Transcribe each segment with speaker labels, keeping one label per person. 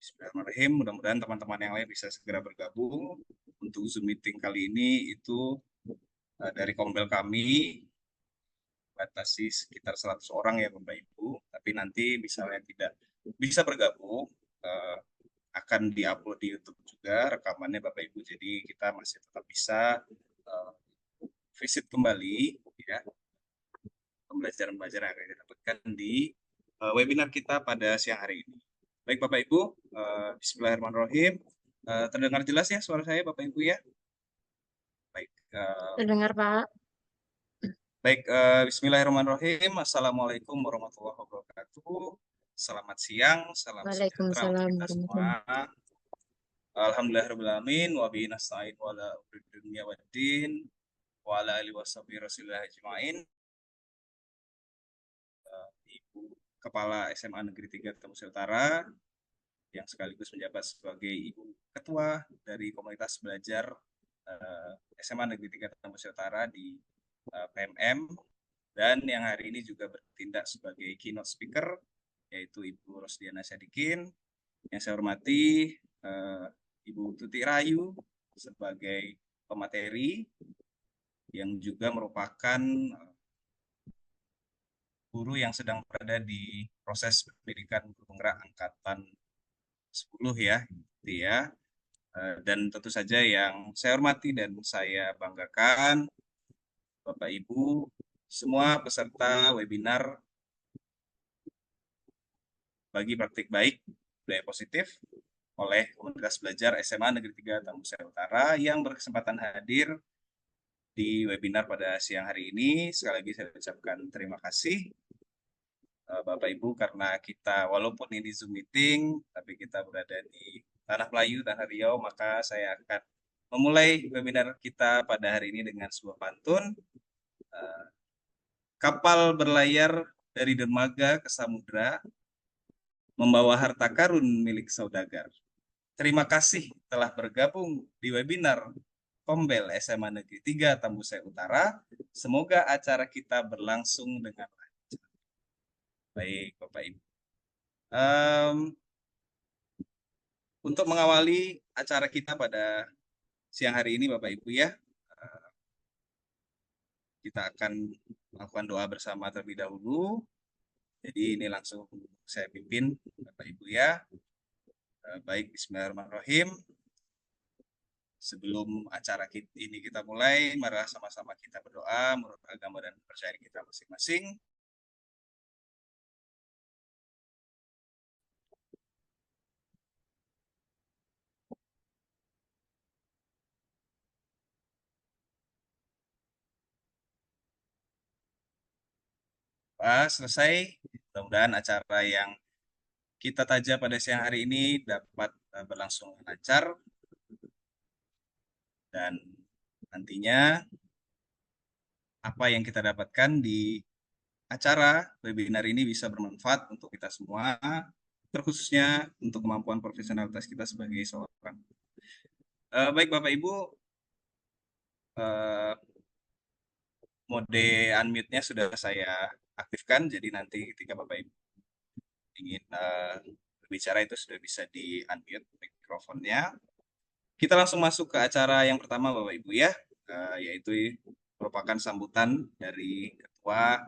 Speaker 1: Bismillahirrahmanirrahim. Mudah-mudahan teman-teman yang lain bisa segera bergabung. Untuk Zoom meeting kali ini itu dari Kombel kami batasi sekitar 100 orang ya Bapak Ibu. Tapi nanti misalnya tidak bisa bergabung, akan diupload di YouTube juga rekamannya Bapak Ibu. Jadi kita masih tetap bisa visit kembali ya pembelajaran-pembelajaran yang akan didapatkan di webinar kita pada siang hari ini. Baik Bapak Ibu, Bismillahirrahmanirrahim. Terdengar jelas ya suara saya Bapak Ibu ya? Baik.
Speaker 2: Terdengar, Pak.
Speaker 1: Baik, Bismillahirrahmanirrahim. Assalamualaikum warahmatullahi wabarakatuh. Selamat siang, salam sejahtera untuk
Speaker 2: Waalaikumsalam
Speaker 1: kita semua.
Speaker 2: warahmatullahi.
Speaker 1: Alhamdulillahirrahmanirrahim. Wa bihi nasta'in wa la dunya waddin wa ala alihi washabihi rasulillah ajma'in. Ibu Kepala SMA Negeri 3 Tamusya Utara yang sekaligus menjabat sebagai Ibu Ketua dari Komunitas Belajar SMA Negeri 3 Tamusya Utara di PMM, dan yang hari ini juga bertindak sebagai keynote speaker yaitu Ibu Rosdiana Syadikin. Yang saya hormati Ibu Tuti Rahayu sebagai pemateri yang juga merupakan guru yang sedang berada di proses pendidikan guru penggerak angkatan 10 ya, gitu ya. Dan tentu saja yang saya hormati dan saya banggakan Bapak Ibu semua peserta webinar bagi praktik baik budaya positif oleh Komunitas Belajar SMA Negeri 3 Tamusya Utara yang berkesempatan hadir di webinar pada siang hari ini. Sekali lagi saya ucapkan terima kasih Bapak Ibu, karena kita walaupun ini Zoom meeting tapi kita berada di Tanah Melayu, Tanah Riau, maka saya akan memulai webinar kita pada hari ini dengan sebuah pantun. Kapal berlayar dari dermaga ke samudra, membawa harta karun milik saudagar. Terima kasih telah bergabung di webinar Kombel SMA Negeri 3 Tamusya Utara. Semoga acara kita berlangsung dengan lancar. Baik Bapak Ibu. Untuk mengawali acara kita pada siang hari ini Bapak Ibu ya, kita akan melakukan doa bersama terlebih dahulu. Jadi ini langsung saya pimpin Bapak Ibu ya. Baik, Bismillahirrahmanirrahim. Sebelum acara ini kita mulai, mari sama-sama kita berdoa menurut agama dan kepercayaan kita masing-masing. Selesai. Mudah-mudahan acara yang kita taja pada siang hari ini dapat berlangsung lancar, dan nantinya apa yang kita dapatkan di acara webinar ini bisa bermanfaat untuk kita semua, terkhususnya untuk kemampuan profesionalitas kita sebagai seorang. Baik Bapak Ibu, mode unmute-nya sudah saya aktifkan, jadi nanti ketika Bapak Ibu ingin berbicara itu sudah bisa di unmute mikrofonnya. Kita langsung masuk ke acara yang pertama Bapak Ibu ya, yaitu merupakan sambutan dari Ketua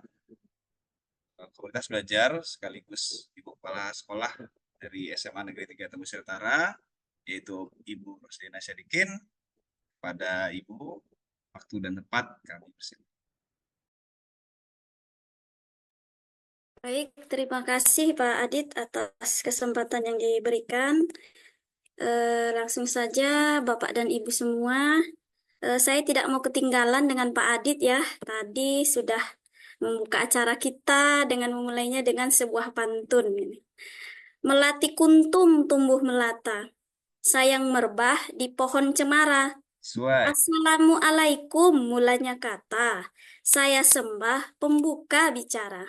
Speaker 1: Komunitas Belajar sekaligus Ibu Kepala Sekolah dari SMA Negeri 3 Tamusya Utara, yaitu Ibu Rosdiana Syadikin. Pada Ibu, waktu dan tempat kami persilakan.
Speaker 3: Baik, terima kasih Pak Adit atas kesempatan yang diberikan. Langsung saja Bapak dan Ibu semua, saya tidak mau ketinggalan dengan Pak Adit ya. Tadi sudah membuka acara kita dengan memulainya dengan sebuah pantun. Melati kuntum tumbuh melata, sayang merbah di pohon cemara. Assalamualaikum mulanya kata, saya sembah pembuka bicara.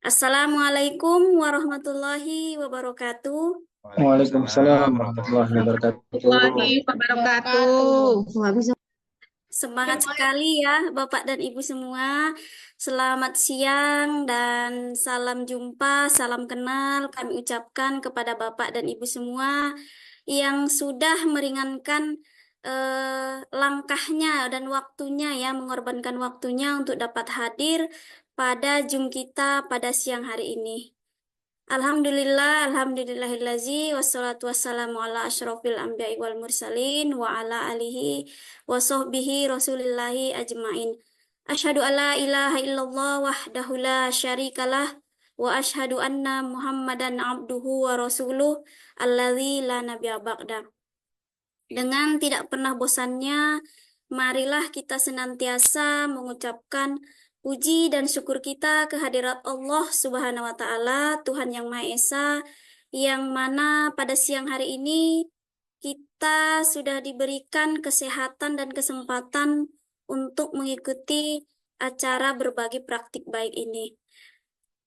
Speaker 3: Assalamualaikum warahmatullahi wabarakatuh.
Speaker 4: Waalaikumsalam warahmatullahi wabarakatuh.
Speaker 3: Semangat sekali ya Bapak dan Ibu semua. Selamat siang dan salam jumpa, salam kenal kami ucapkan kepada Bapak dan Ibu semua yang sudah meringankan langkahnya dan waktunya ya, mengorbankan waktunya untuk dapat hadir pada Zoom kita pada siang hari ini. Alhamdulillah, alhamdulillahillazi, wassalatu wassalamu ala asyrofil anbiya'i wal mursalin, wa ala alihi wa sahbihi rasulillahi ajmain. Asyhadu alla ilaha illallah wahdahu la syarikalah, wa asyhadu anna muhammadan abduhu wa rasuluh, alladzi la nabiyya ba'da. Dengan tidak pernah bosannya, marilah kita senantiasa mengucapkan puji dan syukur kita kehadirat Allah Subhanahu wa Ta'ala, Tuhan yang Maha Esa, yang mana pada siang hari ini kita sudah diberikan kesehatan dan kesempatan untuk mengikuti acara berbagi praktik baik ini.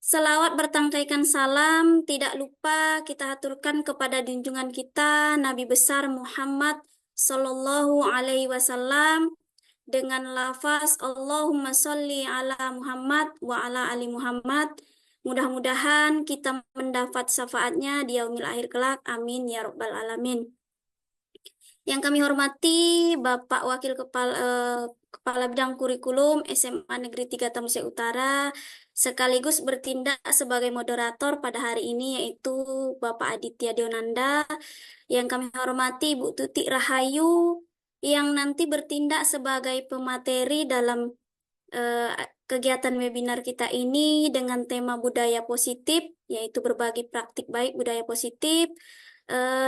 Speaker 3: Selawat bertangkaikan salam, tidak lupa kita aturkan kepada junjungan kita, Nabi besar Muhammad Sallallahu Alaihi Wasallam, dengan lafaz Allahumma sholli ala Muhammad wa ala ali Muhammad. Mudah-mudahan kita mendapat syafaatnya di yaumil akhir kelak. Amin ya rabbal alamin. Yang kami hormati Bapak Wakil Kepala Bidang Kurikulum SMA Negeri 3 Tamusya Utara, sekaligus bertindak sebagai moderator pada hari ini yaitu Bapak Aditya Deonanda. Yang kami hormati Ibu Tuti Rahayu yang nanti bertindak sebagai pemateri dalam kegiatan webinar kita ini dengan tema budaya positif, yaitu berbagi praktik baik budaya positif.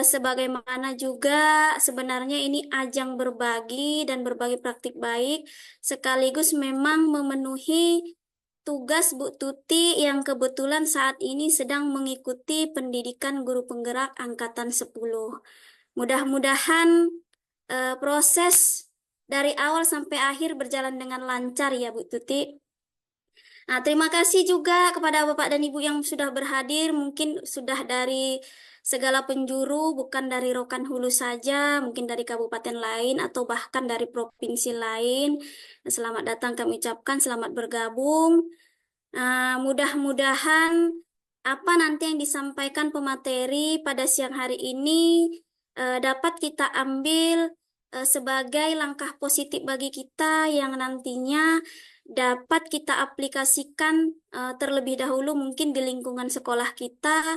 Speaker 3: Sebagaimana juga sebenarnya ini ajang berbagi dan berbagi praktik baik, sekaligus memang memenuhi tugas Bu Tuti yang kebetulan saat ini sedang mengikuti pendidikan guru penggerak angkatan 10. Mudah-mudahan proses dari awal sampai akhir berjalan dengan lancar ya Bu Tuti. Nah, terima kasih juga kepada Bapak dan Ibu yang sudah berhadir, mungkin sudah dari segala penjuru, bukan dari Rokan Hulu saja, mungkin dari kabupaten lain atau bahkan dari provinsi lain. Selamat datang kami ucapkan, selamat bergabung. Mudah-mudahan apa nanti yang disampaikan pemateri pada siang hari ini dapat kita ambil sebagai langkah positif bagi kita yang nantinya dapat kita aplikasikan terlebih dahulu mungkin di lingkungan sekolah kita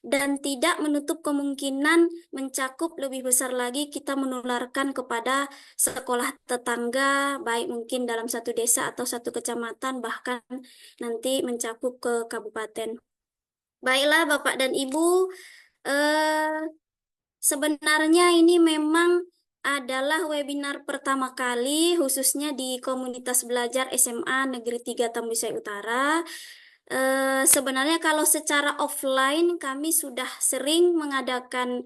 Speaker 3: dan tidak menutup kemungkinan mencakup lebih besar lagi kita menularkan kepada sekolah tetangga, baik mungkin dalam satu desa atau satu kecamatan, bahkan nanti mencakup ke kabupaten. Baiklah Bapak dan Ibu, sebenarnya ini memang adalah webinar pertama kali khususnya di komunitas belajar SMA Negeri 3 Tambusai Utara. Sebenarnya kalau secara offline kami sudah sering mengadakan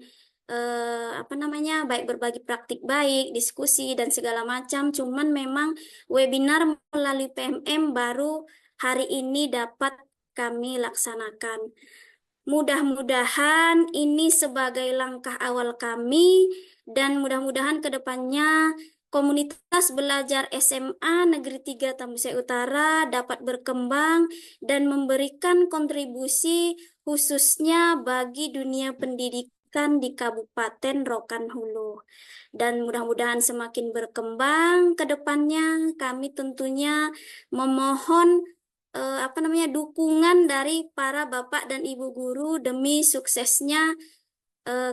Speaker 3: baik berbagi praktik baik, diskusi dan segala macam. Cuman memang webinar melalui PMM baru hari ini dapat kami laksanakan. Mudah-mudahan ini sebagai langkah awal kami dan mudah-mudahan ke depannya komunitas belajar SMA Negeri 3 Tambusai Utara dapat berkembang dan memberikan kontribusi khususnya bagi dunia pendidikan di Kabupaten Rokan Hulu. Dan mudah-mudahan semakin berkembang ke depannya, kami tentunya memohon dukungan dari para bapak dan ibu guru demi suksesnya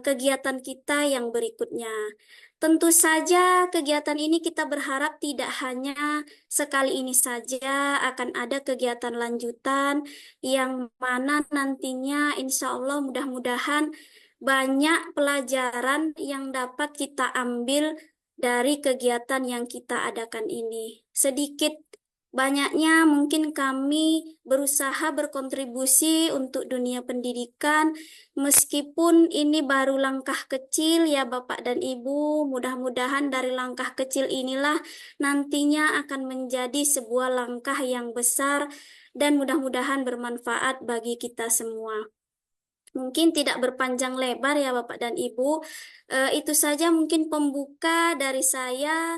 Speaker 3: kegiatan kita yang berikutnya. Tentu saja kegiatan ini kita berharap tidak hanya sekali ini saja, akan ada kegiatan lanjutan yang mana nantinya insya Allah mudah-mudahan banyak pelajaran yang dapat kita ambil dari kegiatan yang kita adakan ini. Sedikit banyaknya mungkin kami berusaha berkontribusi untuk dunia pendidikan, meskipun ini baru langkah kecil ya Bapak dan Ibu, mudah-mudahan dari langkah kecil inilah nantinya akan menjadi sebuah langkah yang besar dan mudah-mudahan bermanfaat bagi kita semua. Mungkin tidak berpanjang lebar ya Bapak dan Ibu, itu saja mungkin pembuka dari saya.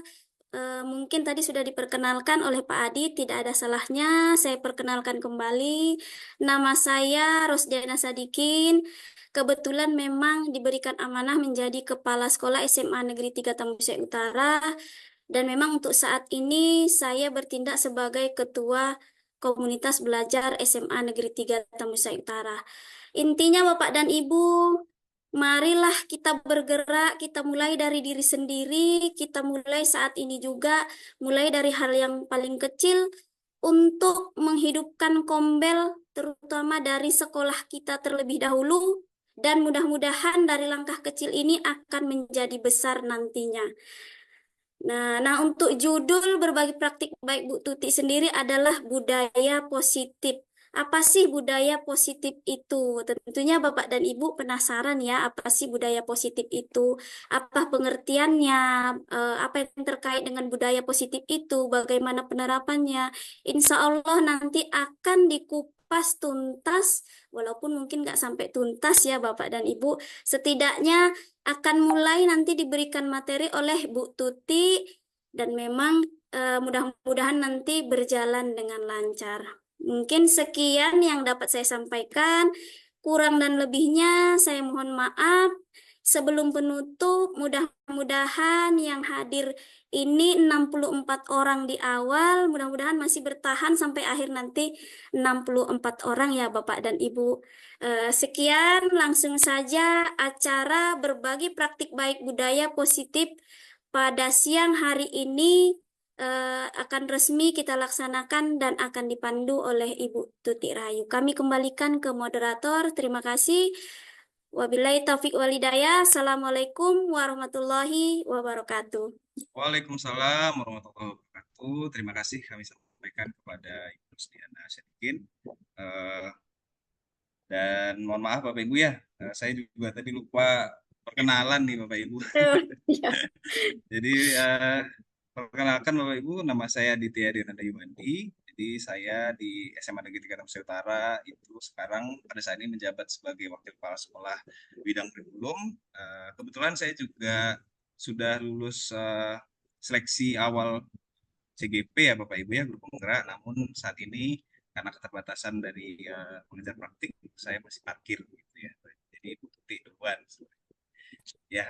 Speaker 3: mungkin tadi sudah diperkenalkan oleh Pak Adi, tidak ada salahnya saya perkenalkan kembali. Nama saya Rosdiana Sadikin. Kebetulan memang diberikan amanah menjadi Kepala Sekolah SMA Negeri 3 Tambusai Utara. Dan memang untuk saat ini saya bertindak sebagai Ketua Komunitas Belajar SMA Negeri 3 Tambusai Utara. Intinya Bapak dan Ibu, marilah kita bergerak, kita mulai dari diri sendiri, kita mulai saat ini juga, mulai dari hal yang paling kecil untuk menghidupkan Kombel, terutama dari sekolah kita terlebih dahulu, dan mudah-mudahan dari langkah kecil ini akan menjadi besar nantinya. Nah, untuk judul berbagi praktik baik Bu Tuti sendiri adalah budaya positif. Apa sih budaya positif itu? Tentunya Bapak dan Ibu penasaran ya, apa sih budaya positif itu? Apa pengertiannya? Apa yang terkait dengan budaya positif itu? Bagaimana penerapannya? Insya Allah nanti akan dikupas tuntas, walaupun mungkin nggak sampai tuntas ya Bapak dan Ibu. Setidaknya akan mulai nanti diberikan materi oleh Bu Tuti dan memang mudah-mudahan nanti berjalan dengan lancar. Mungkin sekian yang dapat saya sampaikan. Kurang dan lebihnya saya mohon maaf. Sebelum penutup, mudah-mudahan yang hadir ini 64 orang di awal, mudah-mudahan masih bertahan sampai akhir nanti 64 orang ya Bapak dan Ibu. Sekian, langsung saja acara berbagi praktik baik budaya positif pada siang hari ini akan resmi kita laksanakan dan akan dipandu oleh Ibu Tuti Rahayu. Kami kembalikan ke moderator. Terima kasih. Wabillahi taufik walhidayah. Assalamualaikum warahmatullahi wabarakatuh.
Speaker 1: Waalaikumsalam warahmatullahi wabarakatuh. Terima kasih kami sampaikan kepada Ibu Rosdiana Sadikin. Dan mohon maaf Bapak Ibu ya, saya juga tadi lupa perkenalan nih Bapak Ibu. Jadi perkenalkan Bapak Ibu, nama saya Ditya Dinanda Yuwandi. Jadi saya di SMA Negeri 3 Tambusai Utara itu sekarang pada saat ini menjabat sebagai Wakil Kepala Sekolah bidang kurikulum. Kebetulan saya juga sudah lulus seleksi awal CGP ya Bapak Ibu ya, guru penggerak. Namun saat ini karena keterbatasan dari pengajar praktik, saya masih parkir gitu ya. Jadi Ibu Tuti duluan. Ya,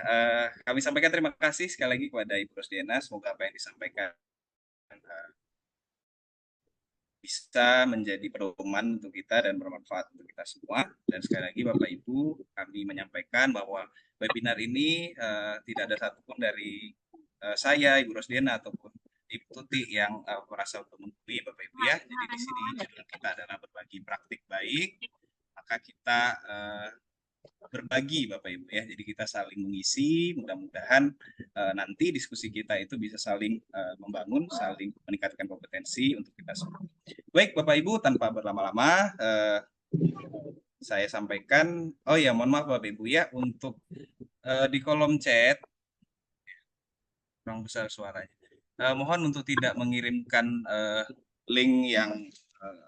Speaker 1: kami sampaikan terima kasih sekali lagi kepada Ibu Rosdiana. Semoga apa yang disampaikan bisa menjadi pedoman untuk kita dan bermanfaat untuk kita semua. Dan sekali lagi Bapak Ibu, kami menyampaikan bahwa webinar ini tidak ada satupun dari saya, Ibu Rosdiana, ataupun Ibu Tuti yang merasa untuk menggurui Bapak Ibu ya. Jadi di sini judul kita adalah berbagi praktik baik. Maka kita berbagi Bapak Ibu ya. Jadi kita saling mengisi, mudah-mudahan nanti diskusi kita itu bisa saling membangun, saling meningkatkan kompetensi untuk kita semua. Baik Bapak Ibu, tanpa berlama-lama saya sampaikan, oh ya mohon maaf Bapak Ibu ya, untuk di kolom chat kurang besar suaranya. Mohon untuk tidak mengirimkan link yang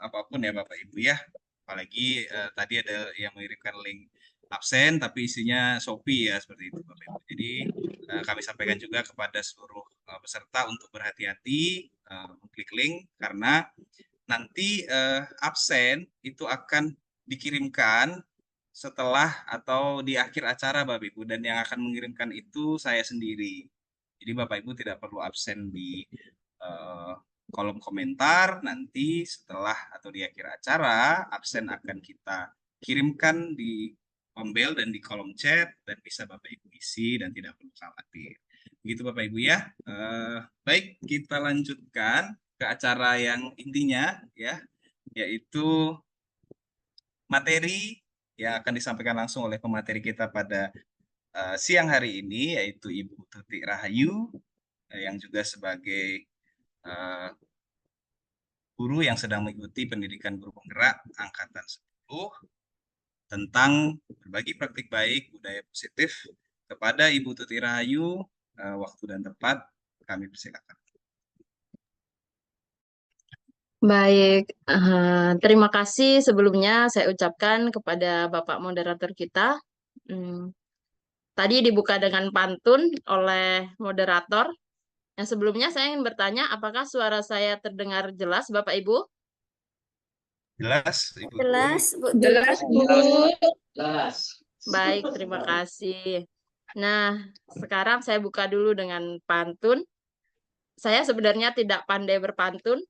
Speaker 1: apapun ya Bapak Ibu ya. Apalagi tadi ada yang mengirimkan link absen tapi isinya Shopee ya, seperti itu Bapak Ibu. Jadi kami sampaikan juga kepada seluruh peserta untuk berhati-hati mengklik link, karena nanti absen itu akan dikirimkan setelah atau di akhir acara Bapak Ibu, dan yang akan mengirimkan itu saya sendiri. Jadi Bapak Ibu tidak perlu absen di kolom komentar. Nanti setelah atau di akhir acara, absen akan kita kirimkan di Kombel dan di kolom chat, dan bisa Bapak Ibu isi dan tidak perlu khawatir. Begitu Bapak Ibu ya. Baik, kita lanjutkan ke acara yang intinya ya, yaitu materi yang akan disampaikan langsung oleh pemateri kita pada siang hari ini, yaitu Ibu Tuti Rahayu yang juga sebagai guru yang sedang mengikuti pendidikan guru penggerak angkatan 10 tentang berbagi praktik baik budaya positif. Kepada Ibu Tuti Rahayu, waktu dan tempat kami persilakan.
Speaker 2: Baik, terima kasih sebelumnya saya ucapkan kepada Bapak moderator kita. Tadi dibuka dengan pantun oleh moderator. Yang sebelumnya saya ingin bertanya, apakah suara saya terdengar jelas, Bapak Ibu?
Speaker 1: Jelas, Ibu.
Speaker 3: Jelas, Bu
Speaker 5: Jelas,
Speaker 3: Tuti.
Speaker 5: Bu.
Speaker 2: Baik, terima kasih. Nah, sekarang saya buka dulu dengan pantun. Saya sebenarnya tidak pandai berpantun,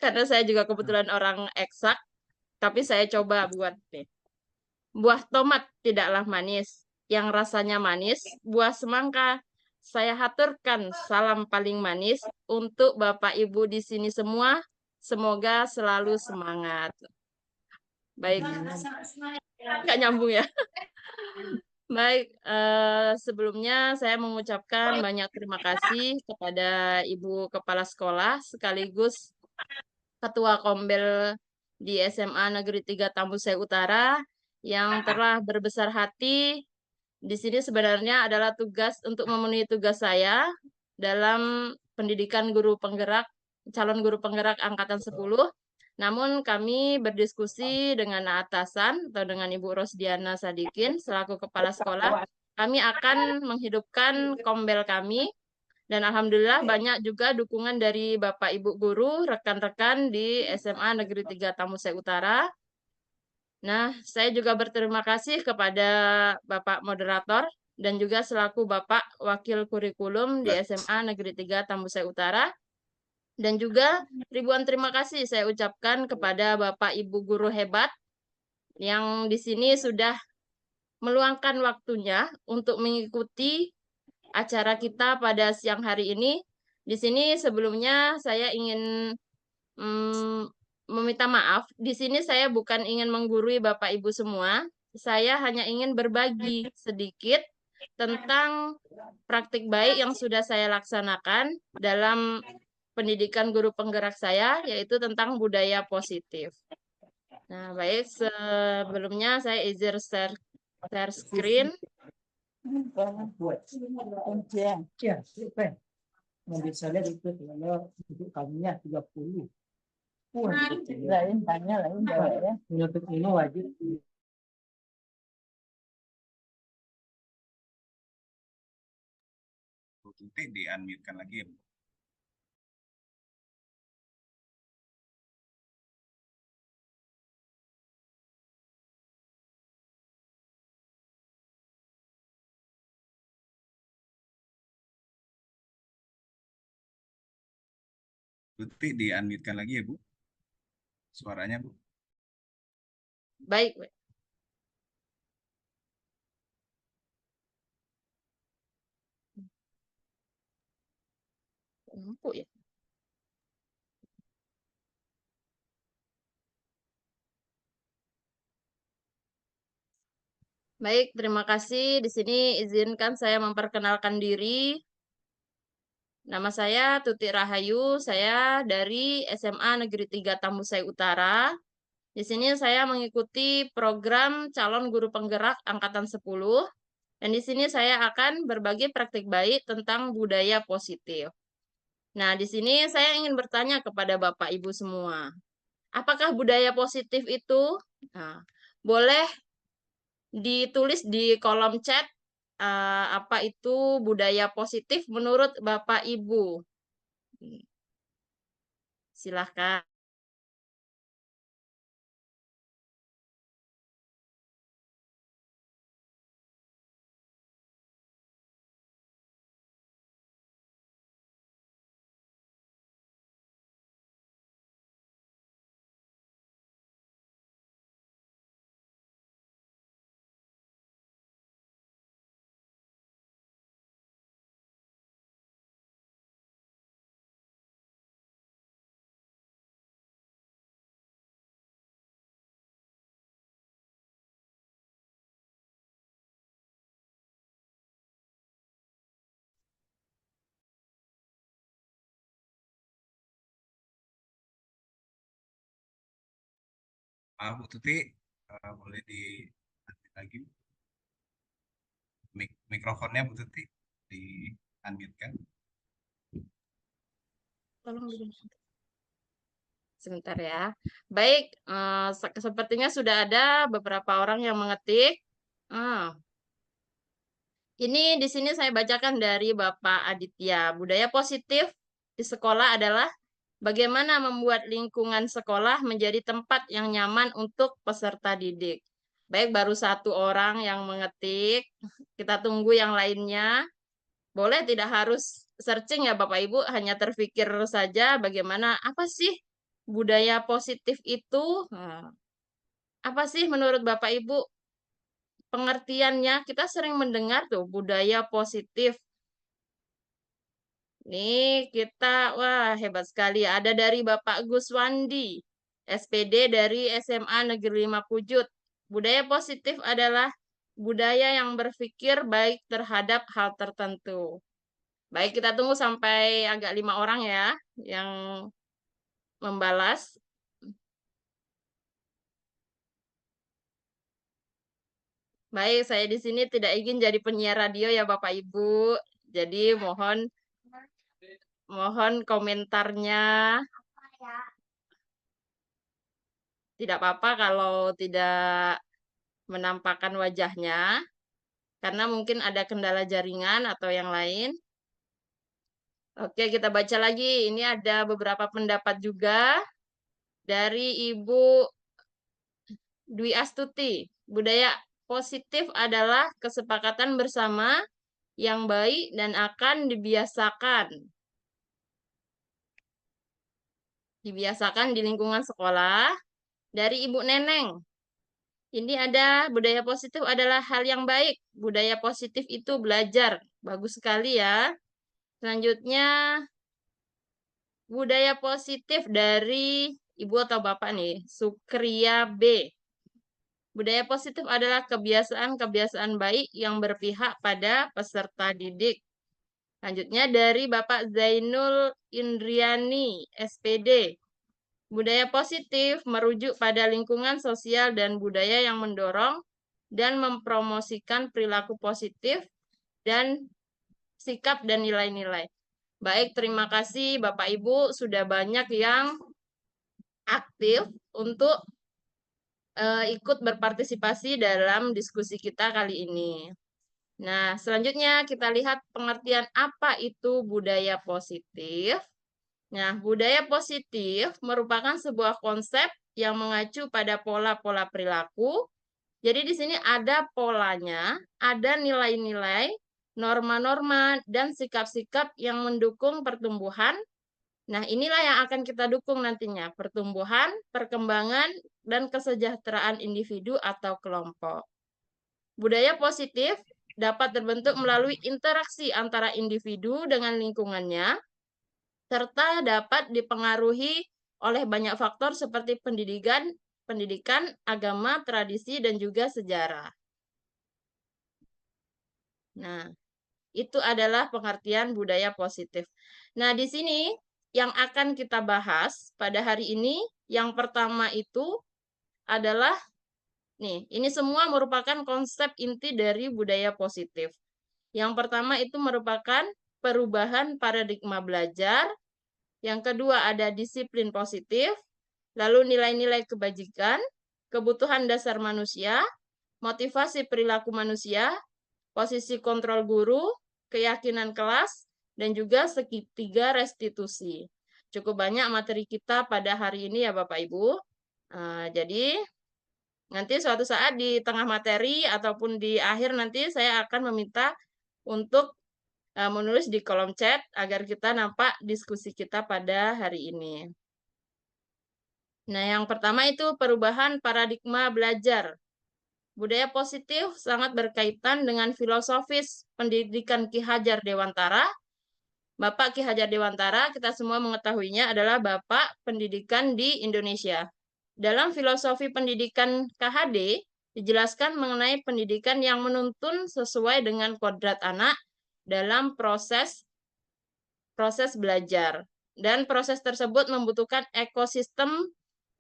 Speaker 2: karena saya juga kebetulan orang eksak, tapi saya coba buat nih. Buah tomat tidaklah manis, yang rasanya manis, buah semangka. Saya haturkan salam paling manis untuk Bapak Ibu di sini semua. Semoga selalu semangat. Baik, nggak nyambung ya. Baik, sebelumnya saya mengucapkan banyak terima kasih kepada Ibu Kepala Sekolah sekaligus Ketua Kombel di SMA Negeri 3 Tambusai Utara yang telah berbesar hati. Di sini sebenarnya adalah tugas untuk memenuhi tugas saya dalam pendidikan guru penggerak, calon guru penggerak angkatan 10. Namun kami berdiskusi dengan atasan atau dengan Ibu Rosdiana Sadikin selaku kepala sekolah. Kami akan menghidupkan kombel kami dan alhamdulillah banyak juga dukungan dari Bapak Ibu guru, rekan-rekan di SMA Negeri 3 Tambusai Utara. Nah, saya juga berterima kasih kepada Bapak Moderator dan juga selaku Bapak Wakil Kurikulum di SMA Negeri 3 Tambusai Utara. Dan juga ribuan terima kasih saya ucapkan kepada Bapak Ibu guru hebat yang di sini sudah meluangkan waktunya untuk mengikuti acara kita pada siang hari ini. Di sini sebelumnya saya ingin meminta maaf. Di sini saya bukan ingin menggurui Bapak Ibu semua. Saya hanya ingin berbagi sedikit tentang praktik baik yang sudah saya laksanakan dalam pendidikan guru penggerak saya, yaitu tentang budaya positif. Nah, baik, sebelumnya saya izin share screen.
Speaker 5: Ya, bisa lihat itu kalau untuk kaminya 30. Lain banyak lain ya. Untuk ini wajib.
Speaker 1: Bu Tuti di-unmute-kan lagi ya, Bu. Bu Tuti di-unmute-kan lagi ya, Bu. Suaranya, Bu.
Speaker 2: Baik. Empuk ya. Baik, terima kasih. Di sini izinkan saya memperkenalkan diri. Nama saya Tuti Rahayu, saya dari SMA Negeri 3 Tambusai Utara. Di sini saya mengikuti program calon guru penggerak angkatan 10. Dan di sini saya akan berbagi praktik baik tentang budaya positif. Nah, di sini saya ingin bertanya kepada Bapak Ibu semua. Apakah budaya positif itu? Nah, boleh ditulis di kolom chat apa itu budaya positif menurut Bapak Ibu. Silahkan.
Speaker 1: Bu Tuti, boleh di-unmute lagi, Bu. Mikrofonnya Bu Tuti di-unmute-kan.
Speaker 2: Tolong dulu. Sebentar ya. Baik, sepertinya sudah ada beberapa orang yang mengetik. Ini di sini saya bacakan dari Bapak Aditya. Budaya positif di sekolah adalah bagaimana membuat lingkungan sekolah menjadi tempat yang nyaman untuk peserta didik. Baik, baru satu orang yang mengetik. Kita tunggu yang lainnya. Boleh tidak harus searching ya Bapak Ibu, hanya terpikir saja bagaimana, apa sih budaya positif itu? Nah, apa sih menurut Bapak Ibu pengertiannya? Kita sering mendengar tuh budaya positif. Nih kita, wah hebat sekali. Ada dari Bapak Guswandi, SPD dari SMA Negeri 5 Pujut. Budaya positif adalah budaya yang berpikir baik terhadap hal tertentu. Baik, kita tunggu sampai agak 5 orang ya yang membalas. Baik, saya di sini tidak ingin jadi penyiar radio ya Bapak Ibu. Jadi mohon komentarnya. Tidak apa-apa kalau tidak menampakkan wajahnya, karena mungkin ada kendala jaringan atau yang lain. Oke, kita baca lagi. Ini ada beberapa pendapat juga dari Ibu Dwi Astuti. Budaya positif adalah kesepakatan bersama yang baik dan akan dibiasakan. Dibiasakan di lingkungan sekolah. Dari Ibu Neneng. Ini ada budaya positif adalah hal yang baik. Budaya positif itu belajar. Bagus sekali ya. Selanjutnya, budaya positif dari Ibu atau Bapak nih, Sukria B. Budaya positif adalah kebiasaan-kebiasaan baik yang berpihak pada peserta didik. Selanjutnya dari Bapak Zainul Indriani, SPD. Budaya positif merujuk pada lingkungan sosial dan budaya yang mendorong dan mempromosikan perilaku positif dan sikap dan nilai-nilai. Baik, terima kasih Bapak Ibu sudah banyak yang aktif untuk ikut berpartisipasi dalam diskusi kita kali ini. Nah, selanjutnya kita lihat pengertian apa itu budaya positif. Nah, budaya positif merupakan sebuah konsep yang mengacu pada pola-pola perilaku. Jadi di sini ada polanya, ada nilai-nilai, norma-norma, dan sikap-sikap yang mendukung pertumbuhan. Nah, inilah yang akan kita dukung nantinya, pertumbuhan, perkembangan, dan kesejahteraan individu atau kelompok. Budaya positif dapat terbentuk melalui interaksi antara individu dengan lingkungannya, serta dapat dipengaruhi oleh banyak faktor seperti pendidikan, agama, tradisi, dan juga sejarah. Nah, itu adalah pengertian budaya positif. Nah, di sini yang akan kita bahas pada hari ini, yang pertama itu adalah, nih, ini semua merupakan konsep inti dari budaya positif. Yang pertama itu merupakan perubahan paradigma belajar. Yang kedua ada disiplin positif, lalu nilai-nilai kebajikan, kebutuhan dasar manusia, motivasi perilaku manusia, posisi kontrol guru, keyakinan kelas, dan juga segitiga restitusi. Cukup banyak materi kita pada hari ini ya Bapak Ibu. Jadi nanti suatu saat di tengah materi ataupun di akhir nanti saya akan meminta untuk menulis di kolom chat agar kita nampak diskusi kita pada hari ini. Nah, yang pertama itu perubahan paradigma belajar. Budaya positif sangat berkaitan dengan filosofis pendidikan Ki Hajar Dewantara. Bapak Ki Hajar Dewantara, kita semua mengetahuinya adalah Bapak Pendidikan di Indonesia. Dalam filosofi pendidikan KHD, dijelaskan mengenai pendidikan yang menuntun sesuai dengan kodrat anak dalam proses belajar. Dan proses tersebut membutuhkan ekosistem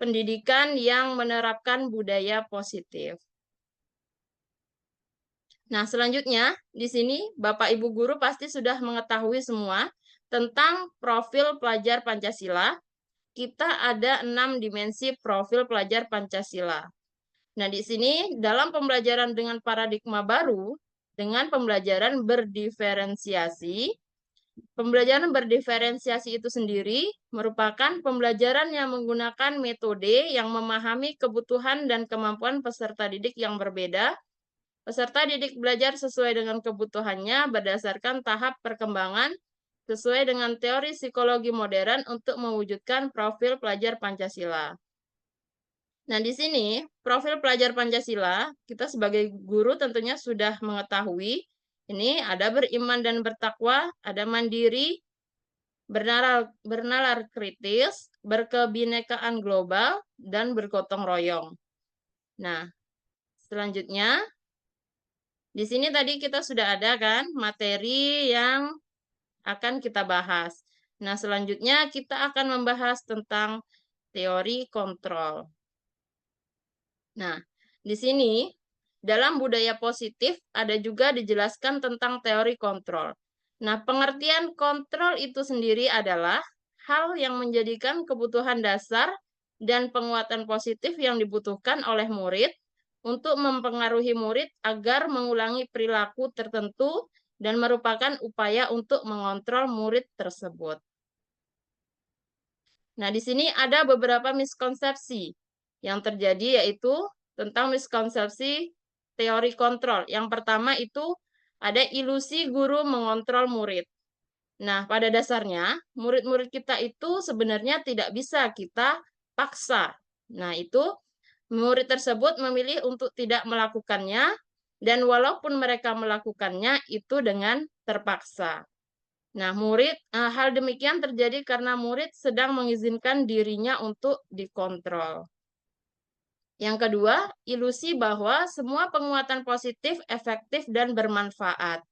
Speaker 2: pendidikan yang menerapkan budaya positif. Nah, selanjutnya di sini Bapak Ibu guru pasti sudah mengetahui semua tentang profil pelajar Pancasila. Kita ada 6 dimensi profil pelajar Pancasila. Nah, di sini dalam pembelajaran dengan paradigma baru, dengan pembelajaran berdiferensiasi. Pembelajaran berdiferensiasi itu sendiri merupakan pembelajaran yang menggunakan metode yang memahami kebutuhan dan kemampuan peserta didik yang berbeda. Peserta didik belajar sesuai dengan kebutuhannya berdasarkan tahap perkembangan sesuai dengan teori psikologi modern untuk mewujudkan profil pelajar Pancasila. Nah, di sini profil pelajar Pancasila, kita sebagai guru tentunya sudah mengetahui. Ini ada beriman dan bertakwa, ada mandiri, bernalar kritis, berkebinekaan global, dan bergotong royong. Nah, selanjutnya, di sini tadi kita sudah ada kan materi yang akan kita bahas. Nah, selanjutnya kita akan membahas tentang teori kontrol. Nah, di sini dalam budaya positif ada juga dijelaskan tentang teori kontrol. Nah, pengertian kontrol itu sendiri adalah hal yang menjadikan kebutuhan dasar dan penguatan positif yang dibutuhkan oleh murid untuk mempengaruhi murid agar mengulangi perilaku tertentu dan merupakan upaya untuk mengontrol murid tersebut. Nah, di sini ada beberapa miskonsepsi yang terjadi, yaitu tentang miskonsepsi teori kontrol. Yang pertama itu ada ilusi guru mengontrol murid. Nah, pada dasarnya murid-murid kita itu sebenarnya tidak bisa kita paksa. Nah, itu murid tersebut memilih untuk tidak melakukannya, dan walaupun mereka melakukannya itu dengan terpaksa. Nah, hal demikian terjadi karena murid sedang mengizinkan dirinya untuk dikontrol. Yang kedua, ilusi bahwa semua penguatan positif, efektif, dan bermanfaat.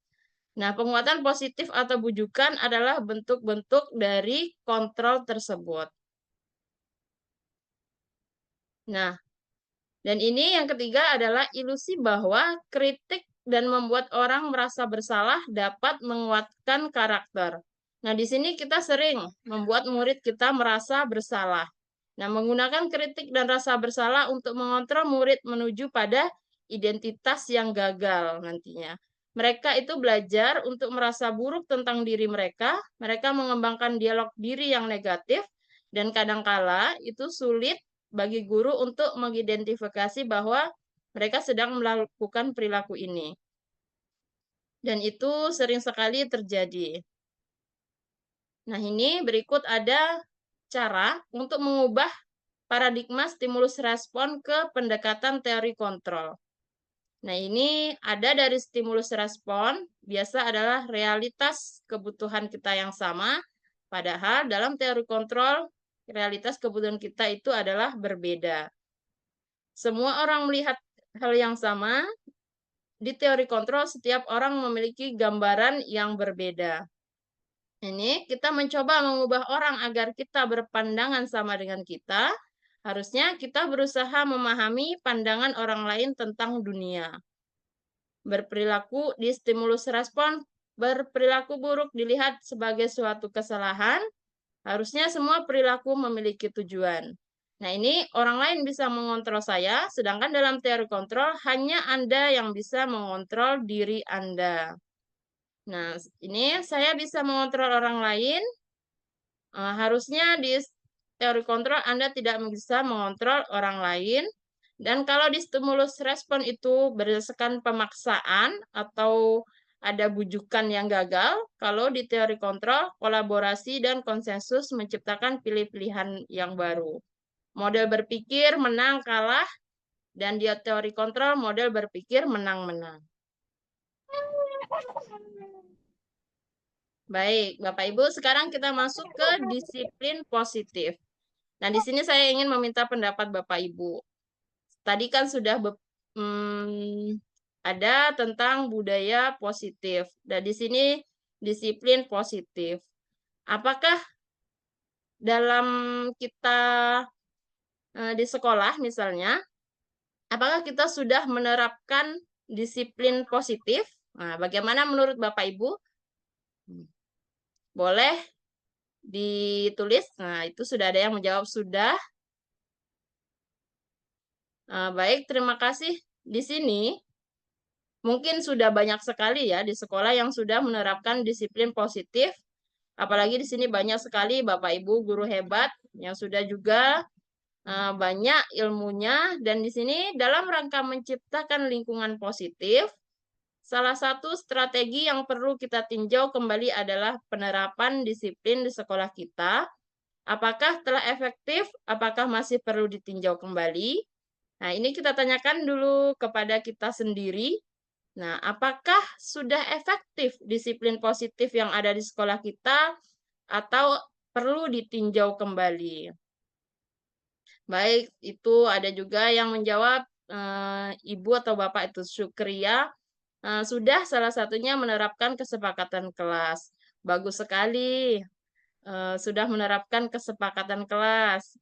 Speaker 2: Nah, penguatan positif atau bujukan adalah bentuk-bentuk dari kontrol tersebut. Nah, dan ini yang ketiga adalah ilusi bahwa kritik dan membuat orang merasa bersalah dapat menguatkan karakter. Nah, di sini kita sering membuat murid kita merasa bersalah. Nah, menggunakan kritik dan rasa bersalah untuk mengontrol murid menuju pada identitas yang gagal nantinya. Mereka itu belajar untuk merasa buruk tentang diri mereka mengembangkan dialog diri yang negatif, dan kadangkala itu sulit bagi guru untuk mengidentifikasi bahwa mereka sedang melakukan perilaku ini. Dan itu sering sekali terjadi. Nah, ini berikut ada cara untuk mengubah paradigma stimulus respon ke pendekatan teori kontrol. Nah, ini ada dari stimulus respon, biasa adalah realitas kebutuhan kita yang sama, padahal dalam teori kontrol, realitas kebutuhan kita itu adalah berbeda. Semua orang melihat hal yang sama. Di teori kontrol, setiap orang memiliki gambaran yang berbeda. Ini kita mencoba mengubah orang agar kita berpandangan sama dengan kita. Harusnya kita berusaha memahami pandangan orang lain tentang dunia. Berperilaku di stimulus respon, berperilaku buruk dilihat sebagai suatu kesalahan. Harusnya semua perilaku memiliki tujuan. Nah, ini orang lain bisa mengontrol saya, sedangkan dalam teori kontrol hanya Anda yang bisa mengontrol diri Anda. Nah, ini saya bisa mengontrol orang lain. Harusnya di teori kontrol Anda tidak bisa mengontrol orang lain. Dan kalau di stimulus respon itu berdasarkan pemaksaan atau ada bujukan yang gagal, kalau di teori kontrol, kolaborasi dan konsensus menciptakan pilih-pilihan yang baru. Model berpikir menang kalah, dan di teori kontrol model berpikir menang-menang. Baik, Bapak Ibu, sekarang kita masuk ke disiplin positif. Nah, di sini saya ingin meminta pendapat Bapak Ibu. Tadi kan sudah ada tentang budaya positif, dan di sini disiplin positif. Apakah dalam kita di sekolah misalnya, apakah kita sudah menerapkan disiplin positif? Nah, bagaimana menurut Bapak Ibu? Boleh ditulis. Nah, itu sudah ada yang menjawab sudah. Baik, terima kasih. Di sini Mungkin sudah banyak sekali ya di sekolah yang sudah menerapkan disiplin positif. Apalagi di sini banyak sekali Bapak Ibu guru hebat yang sudah juga banyak ilmunya. Dan di sini dalam rangka menciptakan lingkungan positif, salah satu strategi yang perlu kita tinjau kembali adalah penerapan disiplin di sekolah kita. Apakah telah efektif? Apakah masih perlu ditinjau kembali? Nah, ini kita tanyakan dulu kepada kita sendiri. Nah, apakah sudah efektif disiplin positif yang ada di sekolah kita atau perlu ditinjau kembali? Baik, itu ada juga yang menjawab Ibu atau Bapak itu Syukria. Sudah salah satunya menerapkan kesepakatan kelas. Bagus sekali. Sudah menerapkan kesepakatan kelas.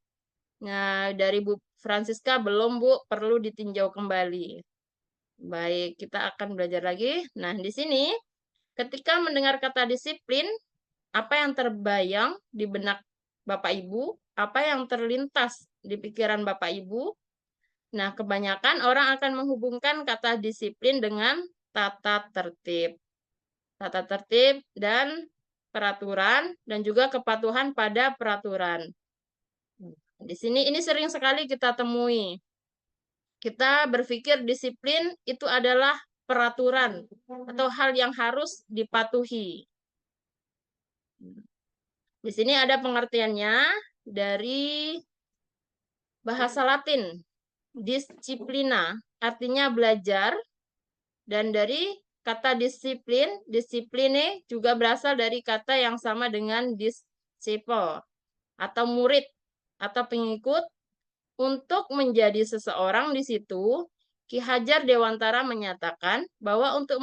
Speaker 2: Nah, dari Bu Francisca belum, Bu, perlu ditinjau kembali. Baik, kita akan belajar lagi. Nah, di sini ketika mendengar kata disiplin, apa yang terbayang di benak Bapak Ibu? Apa yang terlintas di pikiran Bapak Ibu? Nah, kebanyakan orang akan menghubungkan kata disiplin dengan tata tertib. Tata tertib dan peraturan dan juga kepatuhan pada peraturan. Di sini ini sering sekali kita temui. Kita berpikir disiplin itu adalah peraturan atau hal yang harus dipatuhi. Di sini ada pengertiannya dari bahasa Latin, disciplina, artinya belajar, dan dari kata disiplin, discipline juga berasal dari kata yang sama dengan disciple, atau murid, atau pengikut. Untuk menjadi seseorang di situ, Ki Hajar Dewantara menyatakan bahwa untuk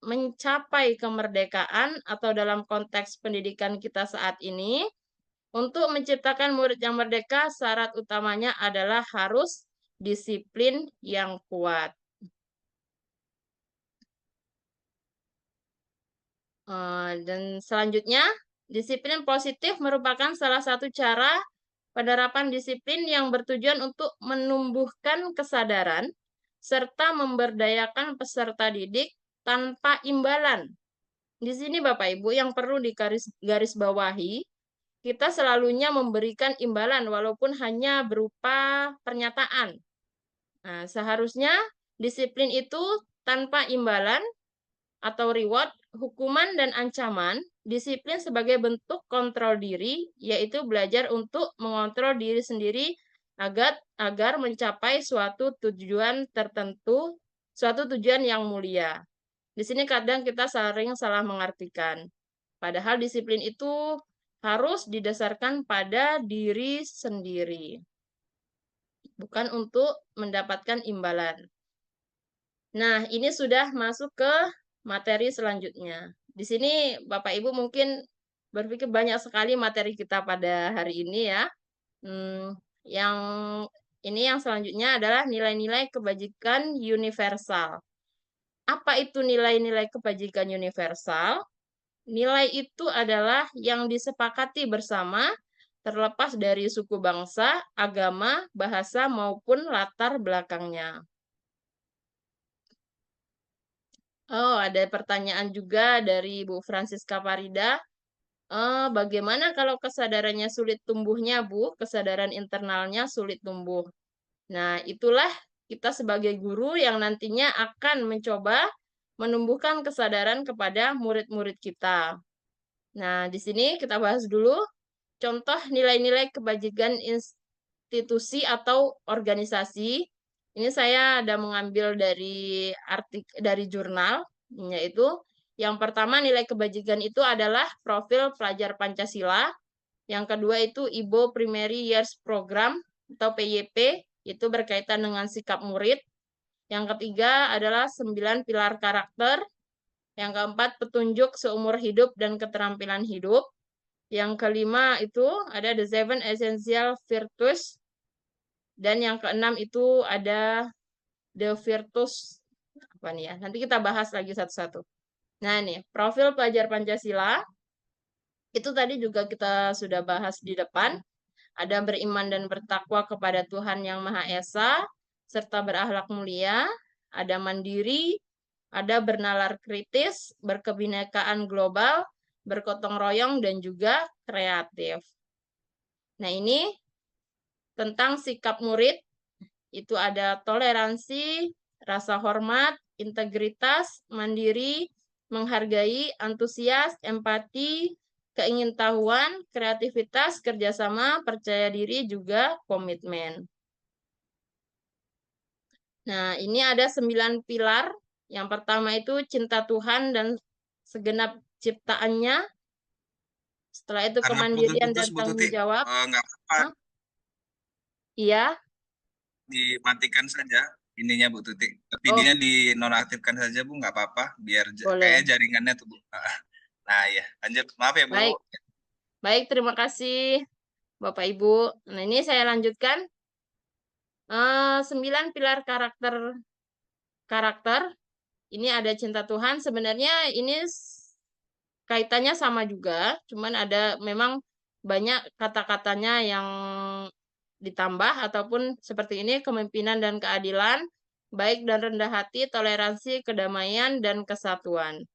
Speaker 2: mencapai kemerdekaan atau dalam konteks pendidikan kita saat ini, untuk menciptakan murid yang merdeka, syarat utamanya adalah harus disiplin yang kuat. Dan selanjutnya, disiplin positif merupakan salah satu cara penerapan disiplin yang bertujuan untuk menumbuhkan kesadaran serta memberdayakan peserta didik tanpa imbalan. Di sini Bapak Ibu yang perlu digarisbawahi, kita selalunya memberikan imbalan walaupun hanya berupa pernyataan. Nah, seharusnya disiplin itu tanpa imbalan atau reward, hukuman dan ancaman. Disiplin sebagai bentuk kontrol diri, yaitu belajar untuk mengontrol diri sendiri agar mencapai suatu tujuan tertentu, suatu tujuan yang mulia. Di sini kadang kita sering salah mengartikan. Padahal disiplin itu harus didasarkan pada diri sendiri, bukan untuk mendapatkan imbalan. Nah, ini sudah masuk ke materi selanjutnya. Di sini Bapak Ibu mungkin berpikir banyak sekali materi kita pada hari ini ya. Yang yang selanjutnya adalah nilai-nilai kebajikan universal. Apa itu nilai-nilai kebajikan universal? Nilai itu adalah yang disepakati bersama terlepas dari suku bangsa, agama, bahasa, maupun latar belakangnya. Oh, ada pertanyaan juga dari Bu Francisca Farida. Bagaimana kalau kesadarannya sulit tumbuhnya, Bu? Kesadaran internalnya sulit tumbuh. Nah, itulah kita sebagai guru yang nantinya akan mencoba menumbuhkan kesadaran kepada murid-murid kita. Nah, di sini kita bahas dulu contoh nilai-nilai kebajikan institusi atau organisasi. Ini saya ada mengambil dari jurnal, yaitu yang pertama nilai kebajikan itu adalah profil pelajar Pancasila. Yang kedua itu IBO Primary Years Program atau PYP, itu berkaitan dengan sikap murid. Yang ketiga adalah 9 pilar karakter. Yang keempat petunjuk seumur hidup dan keterampilan hidup. Yang kelima itu ada the 7 essential virtues. Dan yang keenam itu ada the virtus apa nih ya? Nanti kita bahas lagi satu-satu. Nah, nih, profil pelajar Pancasila itu tadi juga kita sudah bahas di depan. Ada beriman dan bertakwa kepada Tuhan Yang Maha Esa serta berakhlak mulia, ada mandiri, Ada bernalar kritis, berkebinekaan global, bergotong royong, dan juga kreatif. Nah, ini tentang sikap murid, itu ada toleransi, rasa hormat, integritas, mandiri, menghargai, antusias, empati, keingintahuan, kreativitas, kerjasama, percaya diri, juga komitmen. Nah, ini ada 9 pilar. Yang pertama itu cinta Tuhan dan segenap ciptaannya. Setelah itu
Speaker 1: Karena
Speaker 2: kemandirian
Speaker 1: putus-putus
Speaker 2: dan
Speaker 1: Bu
Speaker 2: tanggung
Speaker 1: Tuti,
Speaker 2: jawab.
Speaker 1: nggak apa-apa,
Speaker 2: Hah? Iya.
Speaker 1: dimatikan saja ininya Bu Tuti.
Speaker 2: Oh,
Speaker 1: Videonya dinonaktifkan saja Bu, nggak apa-apa, biar kayaknya
Speaker 2: boleh.
Speaker 1: jaringannya tuh Bu. Nah ya, lanjut. Maaf ya Bu.
Speaker 2: Baik. Baik, terima kasih Bapak Ibu. Nah, ini saya lanjutkan. 9 pilar karakter. Ini ada cinta Tuhan. Sebenarnya ini kaitannya sama juga, cuman ada memang banyak kata-katanya yang ditambah ataupun seperti ini: kepemimpinan dan keadilan, baik dan rendah hati, toleransi, kedamaian, dan kesatuan.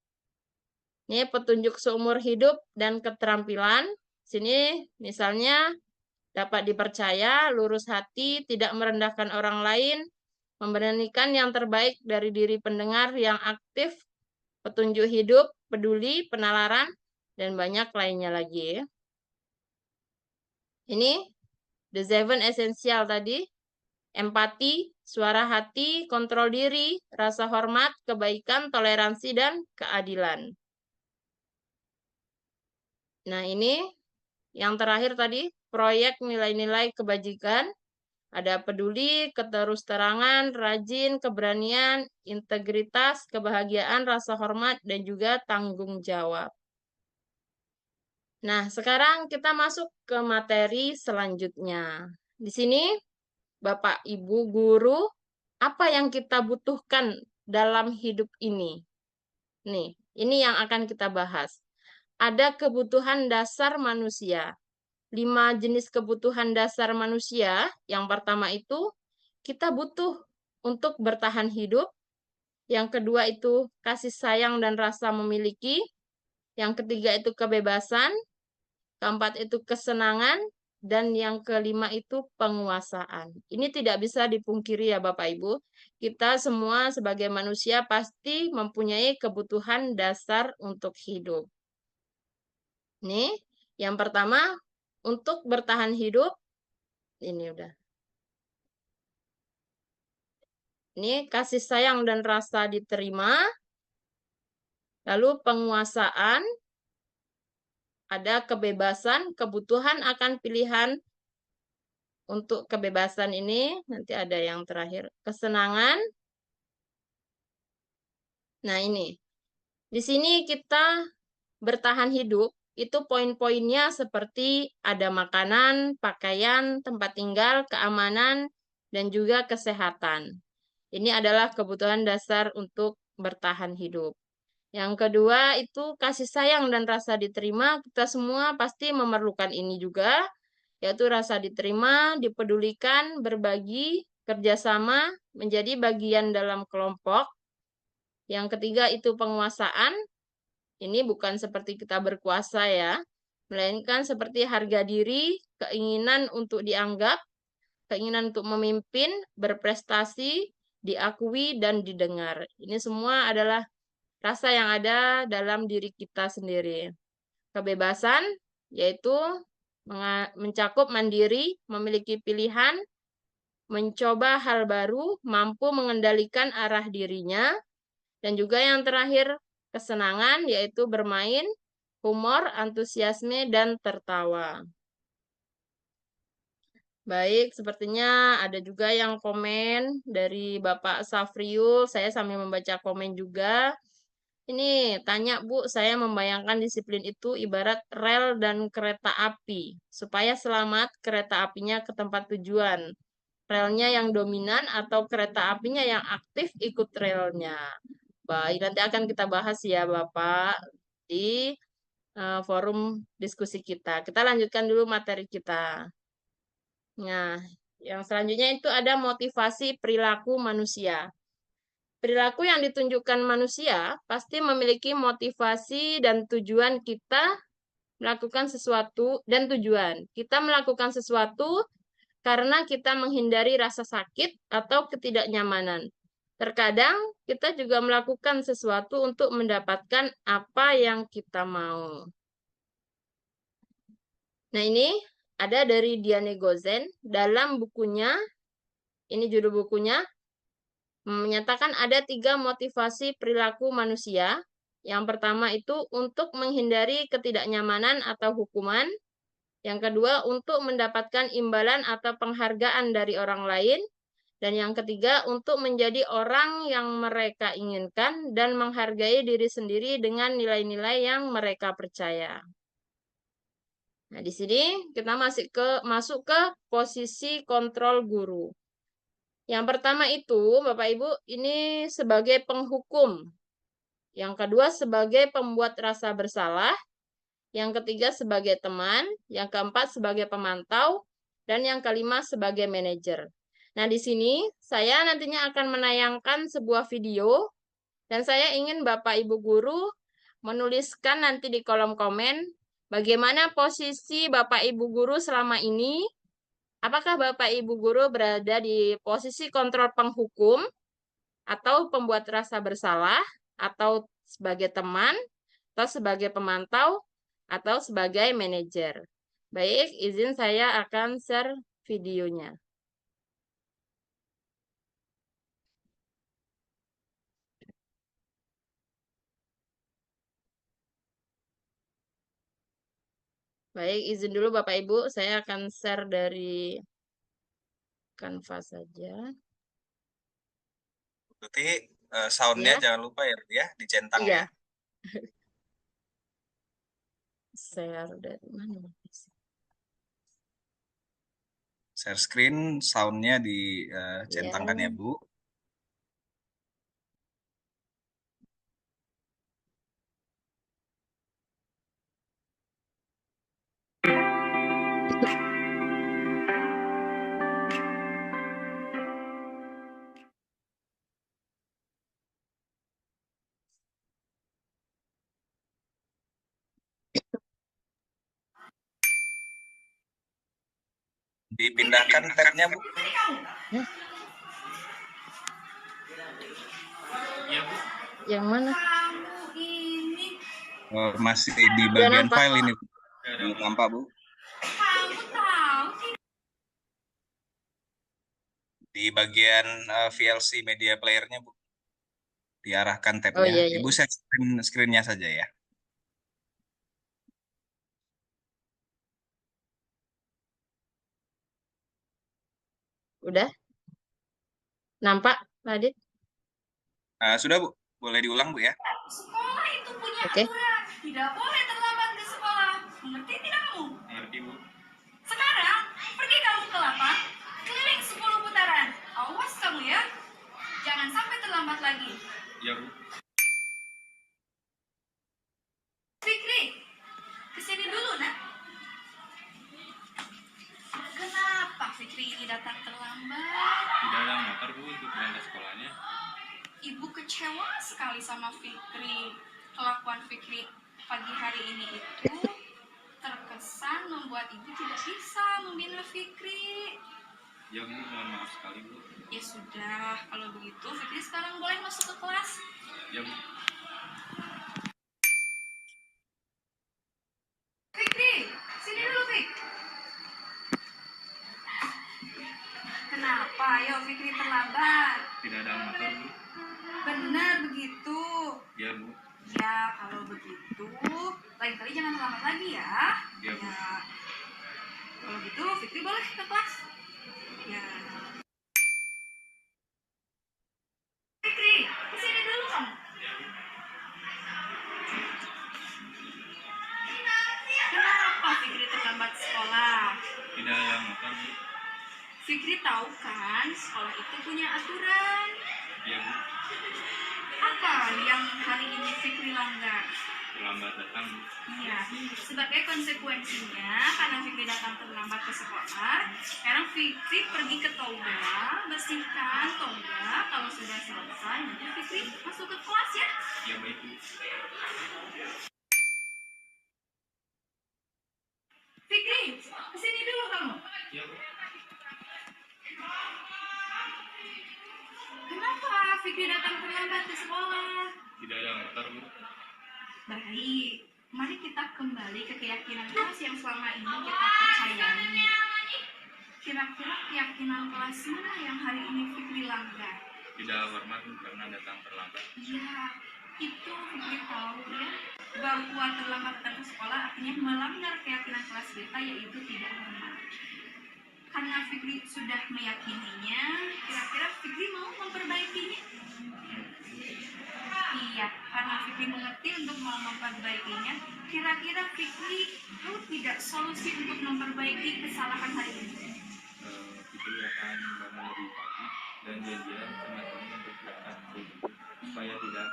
Speaker 2: Ini petunjuk seumur hidup dan keterampilan. Sini misalnya dapat dipercaya, lurus hati, tidak merendahkan orang lain, memberanikan yang terbaik dari diri pendengar yang aktif, petunjuk hidup, peduli, penalaran, dan banyak lainnya lagi. Ini The Seven Essential tadi. Empati, suara hati, kontrol diri, rasa hormat, kebaikan, toleransi, dan keadilan. Nah, ini yang terakhir tadi, proyek nilai-nilai kebajikan. Ada peduli, keterus-terangan, rajin, keberanian, integritas, kebahagiaan, rasa hormat, dan juga tanggung jawab. Nah, sekarang kita masuk ke materi selanjutnya. Di sini, Bapak, Ibu, guru, apa yang kita butuhkan dalam hidup ini? Nih, ini yang akan kita bahas. Ada kebutuhan dasar manusia. 5 jenis kebutuhan dasar manusia. Yang pertama itu, kita butuh untuk bertahan hidup. Yang kedua itu kasih sayang dan rasa memiliki. Yang ketiga itu kebebasan. Keempat itu kesenangan. Dan yang kelima itu penguasaan. Ini tidak bisa dipungkiri ya Bapak Ibu. Kita semua sebagai manusia pasti mempunyai kebutuhan dasar untuk hidup. Nih, yang pertama untuk bertahan hidup. Ini udah. Ini kasih sayang dan rasa diterima. Lalu penguasaan. Ada kebebasan, kebutuhan akan pilihan. Untuk kebebasan ini, nanti ada yang terakhir. Kesenangan. Nah, ini. Di sini kita bertahan hidup. Itu poin-poinnya seperti ada makanan, pakaian, tempat tinggal, keamanan, dan juga kesehatan. Ini adalah kebutuhan dasar untuk bertahan hidup. Yang kedua itu kasih sayang dan rasa diterima. Kita semua pasti memerlukan ini juga, yaitu rasa diterima, dipedulikan, berbagi, kerjasama, menjadi bagian dalam kelompok. Yang ketiga itu penguasaan. Ini bukan seperti kita berkuasa ya, melainkan seperti harga diri, keinginan untuk dianggap, keinginan untuk memimpin, berprestasi, diakui, dan didengar. Ini semua adalah rasa yang ada dalam diri kita sendiri. Kebebasan, yaitu mencakup mandiri, memiliki pilihan, mencoba hal baru, mampu mengendalikan arah dirinya, dan juga yang terakhir, kesenangan, yaitu bermain, humor, antusiasme, dan tertawa. Baik, sepertinya ada juga yang komen dari Bapak Safriul. Saya sambil membaca komen juga. Ini tanya Bu, saya membayangkan disiplin itu ibarat rel dan kereta api. Supaya selamat, kereta apinya ke tempat tujuan. Relnya yang dominan atau kereta apinya yang aktif ikut relnya. Baik, nanti akan kita bahas ya Bapak di forum diskusi kita. Kita lanjutkan dulu materi kita. Nah, yang selanjutnya itu ada motivasi perilaku manusia. Perilaku yang ditunjukkan manusia pasti memiliki motivasi dan tujuan kita melakukan sesuatu dan tujuan. Kita melakukan sesuatu karena kita menghindari rasa sakit atau ketidaknyamanan. Terkadang kita juga melakukan sesuatu untuk mendapatkan apa yang kita mau. Nah, ini ada dari Diane Gozen dalam bukunya, ini judul bukunya, menyatakan ada 3 motivasi perilaku manusia. Yang pertama itu untuk menghindari ketidaknyamanan atau hukuman. Yang kedua, untuk mendapatkan imbalan atau penghargaan dari orang lain. Dan yang ketiga, untuk menjadi orang yang mereka inginkan dan menghargai diri sendiri dengan nilai-nilai yang mereka percaya. Nah, di sini kita masuk ke posisi kontrol guru. Yang pertama itu, Bapak Ibu, ini sebagai penghukum. Yang kedua, sebagai pembuat rasa bersalah. Yang ketiga, sebagai teman. Yang keempat, sebagai pemantau. Dan yang kelima, sebagai manajer. Nah, di sini saya nantinya akan menayangkan sebuah video. Dan saya ingin Bapak Ibu guru menuliskan nanti di kolom komen bagaimana posisi Bapak Ibu guru selama ini. Apakah Bapak Ibu guru berada di posisi kontrol penghukum, atau pembuat rasa bersalah, atau sebagai teman, atau sebagai pemantau, atau sebagai manajer? Baik, izin saya akan share videonya. Baik, izin dulu Bapak Ibu, saya akan share dari Canva saja.
Speaker 1: Berarti soundnya
Speaker 2: Ya.
Speaker 1: jangan lupa ya, Bu, ya, dicentang
Speaker 2: Iya.
Speaker 1: ya.
Speaker 2: Share dari mana?
Speaker 1: Share screen, soundnya dicentangkan
Speaker 2: Ya.
Speaker 1: ya, Bu. Dipindahkan tab-nya, Bu.
Speaker 2: Yang mana?
Speaker 1: Oh, masih di bagian
Speaker 2: nampak.
Speaker 1: file ini, Bu. Belum nampak, Bu. Di bagian VLC media player-nya, Bu. Diarahkan
Speaker 2: Oh
Speaker 1: tab-nya.
Speaker 2: iya, iya.
Speaker 1: Ibu set screen-nya saja ya.
Speaker 2: Udah? Nampak, Pak Adit?
Speaker 1: Sudah, Bu. Boleh diulang, Bu, ya.
Speaker 6: Sekolah itu punya
Speaker 2: Oke.
Speaker 6: aturan. Tidak boleh terlambat ke sekolah. Mengerti tidak, kamu?
Speaker 1: Mengerti, Bu.
Speaker 6: Sekarang, pergi kamu ke lapang, keliling 10 putaran. Awas kamu ya. Jangan sampai terlambat lagi.
Speaker 1: Ya, Bu.
Speaker 6: Fikri, kesini dulu, nak. Kenapa Fikri ini datang terlambat?
Speaker 7: Tidak ada motor, Bu, untuk berangkat sekolahnya.
Speaker 6: Ibu kecewa sekali sama Fikri. Kelakuan Fikri pagi hari ini itu terkesan membuat ibu tidak bisa membina Fikri.
Speaker 7: Ya, Bu, mohon maaf sekali, Bu.
Speaker 6: Ya sudah, kalau begitu Fikri sekarang boleh masuk ke kelas.
Speaker 7: Ya, Bu.
Speaker 6: Fikri, sini dulu, Fik. Kenapa? Ayo, Fikri terlambat.
Speaker 7: Tidak ada motor, Bu.
Speaker 6: Benar begitu.
Speaker 7: Ya, Bu.
Speaker 6: Ya, kalau begitu, lain kali jangan terlambat lagi ya.
Speaker 7: Ya, Bu.
Speaker 6: Ya. Kalau gitu, Fikri boleh ke kelas. Ya. Fikri, kesini dulu kamu. Kenapa Fikri terlambat sekolah?
Speaker 7: Tidak ada motor, Bu.
Speaker 6: Fikri tahu kan, sekolah itu punya aturan.
Speaker 7: Ya, Bu.
Speaker 6: Apa yang hari ini Fikri langgar?
Speaker 7: terlambat datang.
Speaker 6: Iya, sebagai konsekuensinya karena Fikri datang terlambat ke sekolah, sekarang Fikri pergi ke toga, bersihkan toga. Kalau sudah selesai, nanti Fikri masuk ke kelas ya.
Speaker 7: Ya baik Bu.
Speaker 6: Fikri, kesini dulu kamu.
Speaker 7: Ya Bu.
Speaker 6: Kenapa Fikri datang terlambat ke sekolah?
Speaker 7: Tidak ada motor Bu.
Speaker 6: Baik, mari kita kembali ke keyakinan kelas yang selama ini kita percayai. Kira-kira keyakinan kelas mana yang hari ini Fikri langgar?
Speaker 7: Tidak hormat Bu karena datang terlambat.
Speaker 6: Iya, itu Fikri tahu ya, bahwa terlambat datang ke sekolah artinya melanggar keyakinan kelas kita, yaitu tidak hormat. Karena Fikri sudah meyakininya, kira-kira Fikri mau memperbaikinya? Iya, karena Fikri mengerti untuk mau memperbaikinya, kira-kira Fikri tahu tidak solusi untuk memperbaiki kesalahan hari ini?
Speaker 7: Fikri akan bangun lebih pagi dan janjian sama teman untuk berangkat ke supaya tidak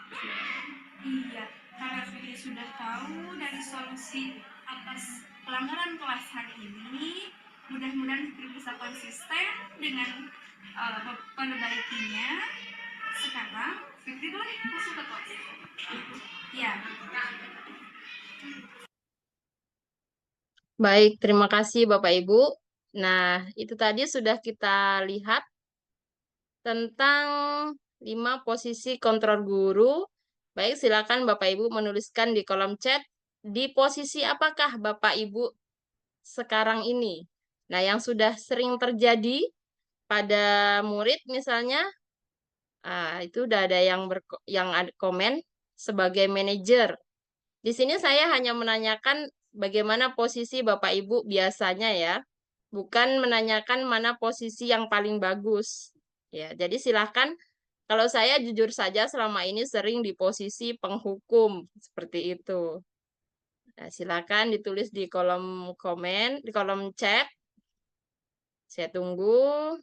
Speaker 7: kesiangan.
Speaker 6: Iya, karena Fikri sudah tahu dari solusi atas pelanggaran kelas hari ini, mudah-mudahan Fikri bisa konsisten dengan memperbaikinya. Sekarang Fikri boleh masuk ke kelas. Ya.
Speaker 2: Baik, terima kasih Bapak Ibu. Nah, itu tadi sudah kita lihat tentang 5 posisi kontrol guru. Baik, silakan Bapak Ibu menuliskan di kolom chat di posisi apakah Bapak Ibu sekarang ini. Nah, yang sudah sering terjadi pada murid misalnya, itu udah ada yang komen sebagai manajer. Di sini saya hanya menanyakan bagaimana posisi Bapak Ibu biasanya ya, bukan menanyakan mana posisi yang paling bagus. Ya, jadi silahkan. Kalau saya jujur saja selama ini sering di posisi penghukum seperti itu. Nah, silakan ditulis di kolom komen, di kolom chat. Saya tunggu.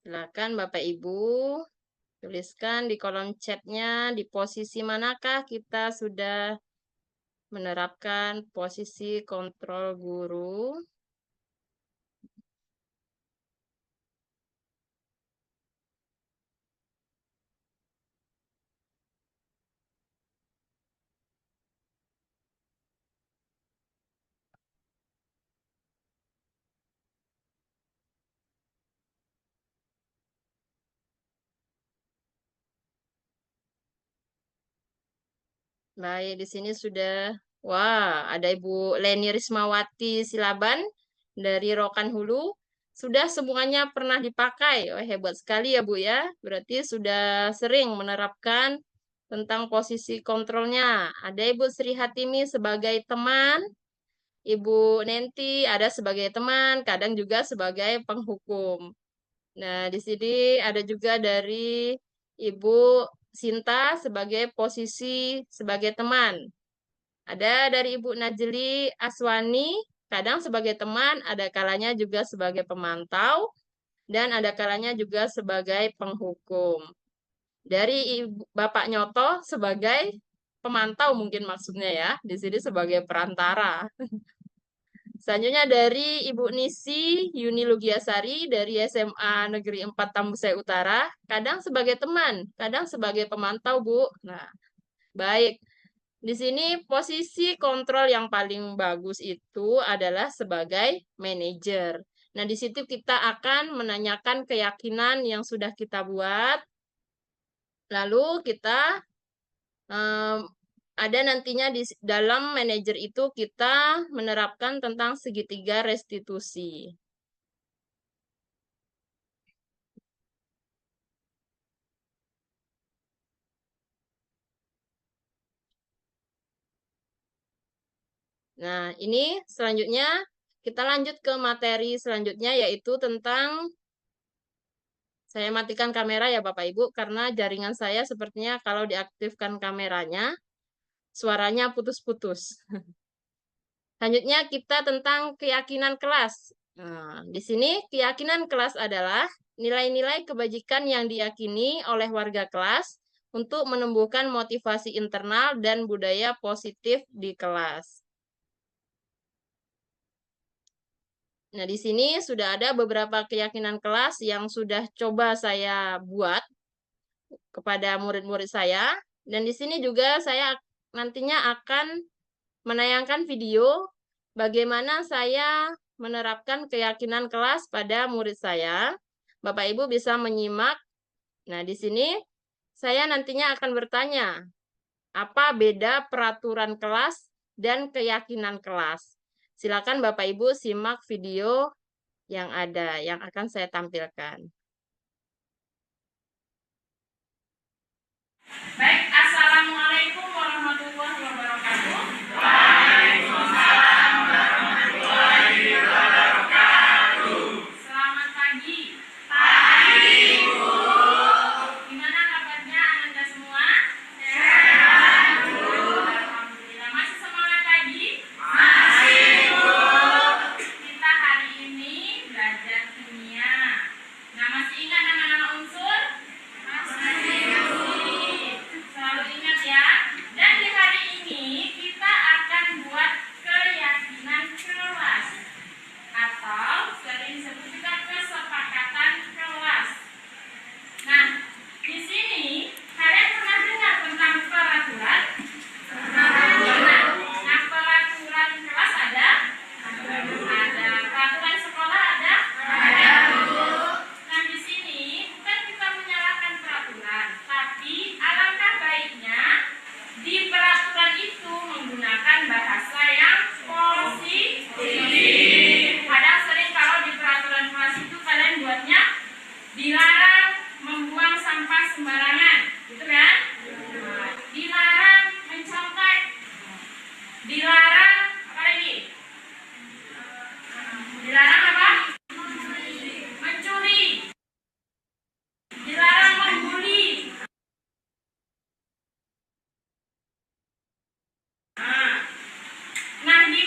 Speaker 2: Silakan Bapak Ibu. Tuliskan di kolom chatnya di posisi manakah kita sudah menerapkan posisi kontrol guru. Baik, di sini sudah, wah, ada Ibu Leni Rismawati Silaban dari Rokan Hulu. Sudah semuanya pernah dipakai. Oh, hebat sekali ya Bu ya. Berarti sudah sering menerapkan tentang posisi kontrolnya. Ada Ibu Sri Hatimi sebagai teman, Ibu Nenti ada sebagai teman, kadang juga sebagai penghukum. Nah, di sini ada juga dari Ibu Sinta sebagai posisi sebagai teman. Ada dari Ibu Najli Aswani, kadang sebagai teman, ada kalanya juga sebagai pemantau, dan ada kalanya juga sebagai penghukum. Dari Bapak Nyoto sebagai pemantau mungkin maksudnya ya, di sini sebagai perantara. Selanjutnya dari Ibu Nisi Yuni Lugiasari dari SMA Negeri 4 Tambusai Utara, kadang sebagai teman, kadang sebagai pemantau, Bu. Nah, baik. Di sini posisi kontrol yang paling bagus itu adalah sebagai manajer. Nah, di situ kita akan menanyakan keyakinan yang sudah kita buat. Lalu kita ada nantinya di dalam manajer itu kita menerapkan tentang segitiga restitusi. Nah, ini selanjutnya kita lanjut ke materi selanjutnya yaitu tentang saya matikan kamera ya Bapak Ibu karena jaringan saya sepertinya kalau diaktifkan kameranya suaranya putus-putus. Selanjutnya kita tentang keyakinan kelas. Nah, di sini keyakinan kelas adalah nilai-nilai kebajikan yang diyakini oleh warga kelas untuk menumbuhkan motivasi internal dan budaya positif di kelas. Nah, di sini sudah ada beberapa keyakinan kelas yang sudah coba saya buat kepada murid-murid saya. Dan di sini juga saya nantinya akan menayangkan video bagaimana saya menerapkan keyakinan kelas pada murid saya. Bapak Ibu bisa menyimak. Nah, di sini saya nantinya akan bertanya, apa beda peraturan kelas dan keyakinan kelas? Silakan Bapak Ibu simak video yang ada, yang akan saya tampilkan.
Speaker 6: Baik, Assalamualaikum warahmatullahi wabarakatuh. Selamat pagi. Gimana kabarnya Anda semua? Alhamdulillah. Masih semangat lagi? Kita hari ini belajar kimia. Nah, masih ingat nama-nama unsur? Selalu ingat ya. Dan di hari ini kita akan buat keyakinan kelas atau sering disebut juga kesepakatan kelas. Nah, di sini kalian pernah dengar tentang peraturan? Nah, peraturan kelas ada? Ada. Peraturan sekolah ada? Nah, di sini bukan kita menyalahkan peraturan, tapi alangkah baiknya di peraturan itu menggunakan bahasa yang positif. Padahal sering kalau di peraturan kelas itu kalian buatnya dilarang membuang sampah sembarangan, gitu kan? Dilarang mencontek, dilarang apa lagi? Dilarang apa? Mencuri, dilarang membuli. Nah, di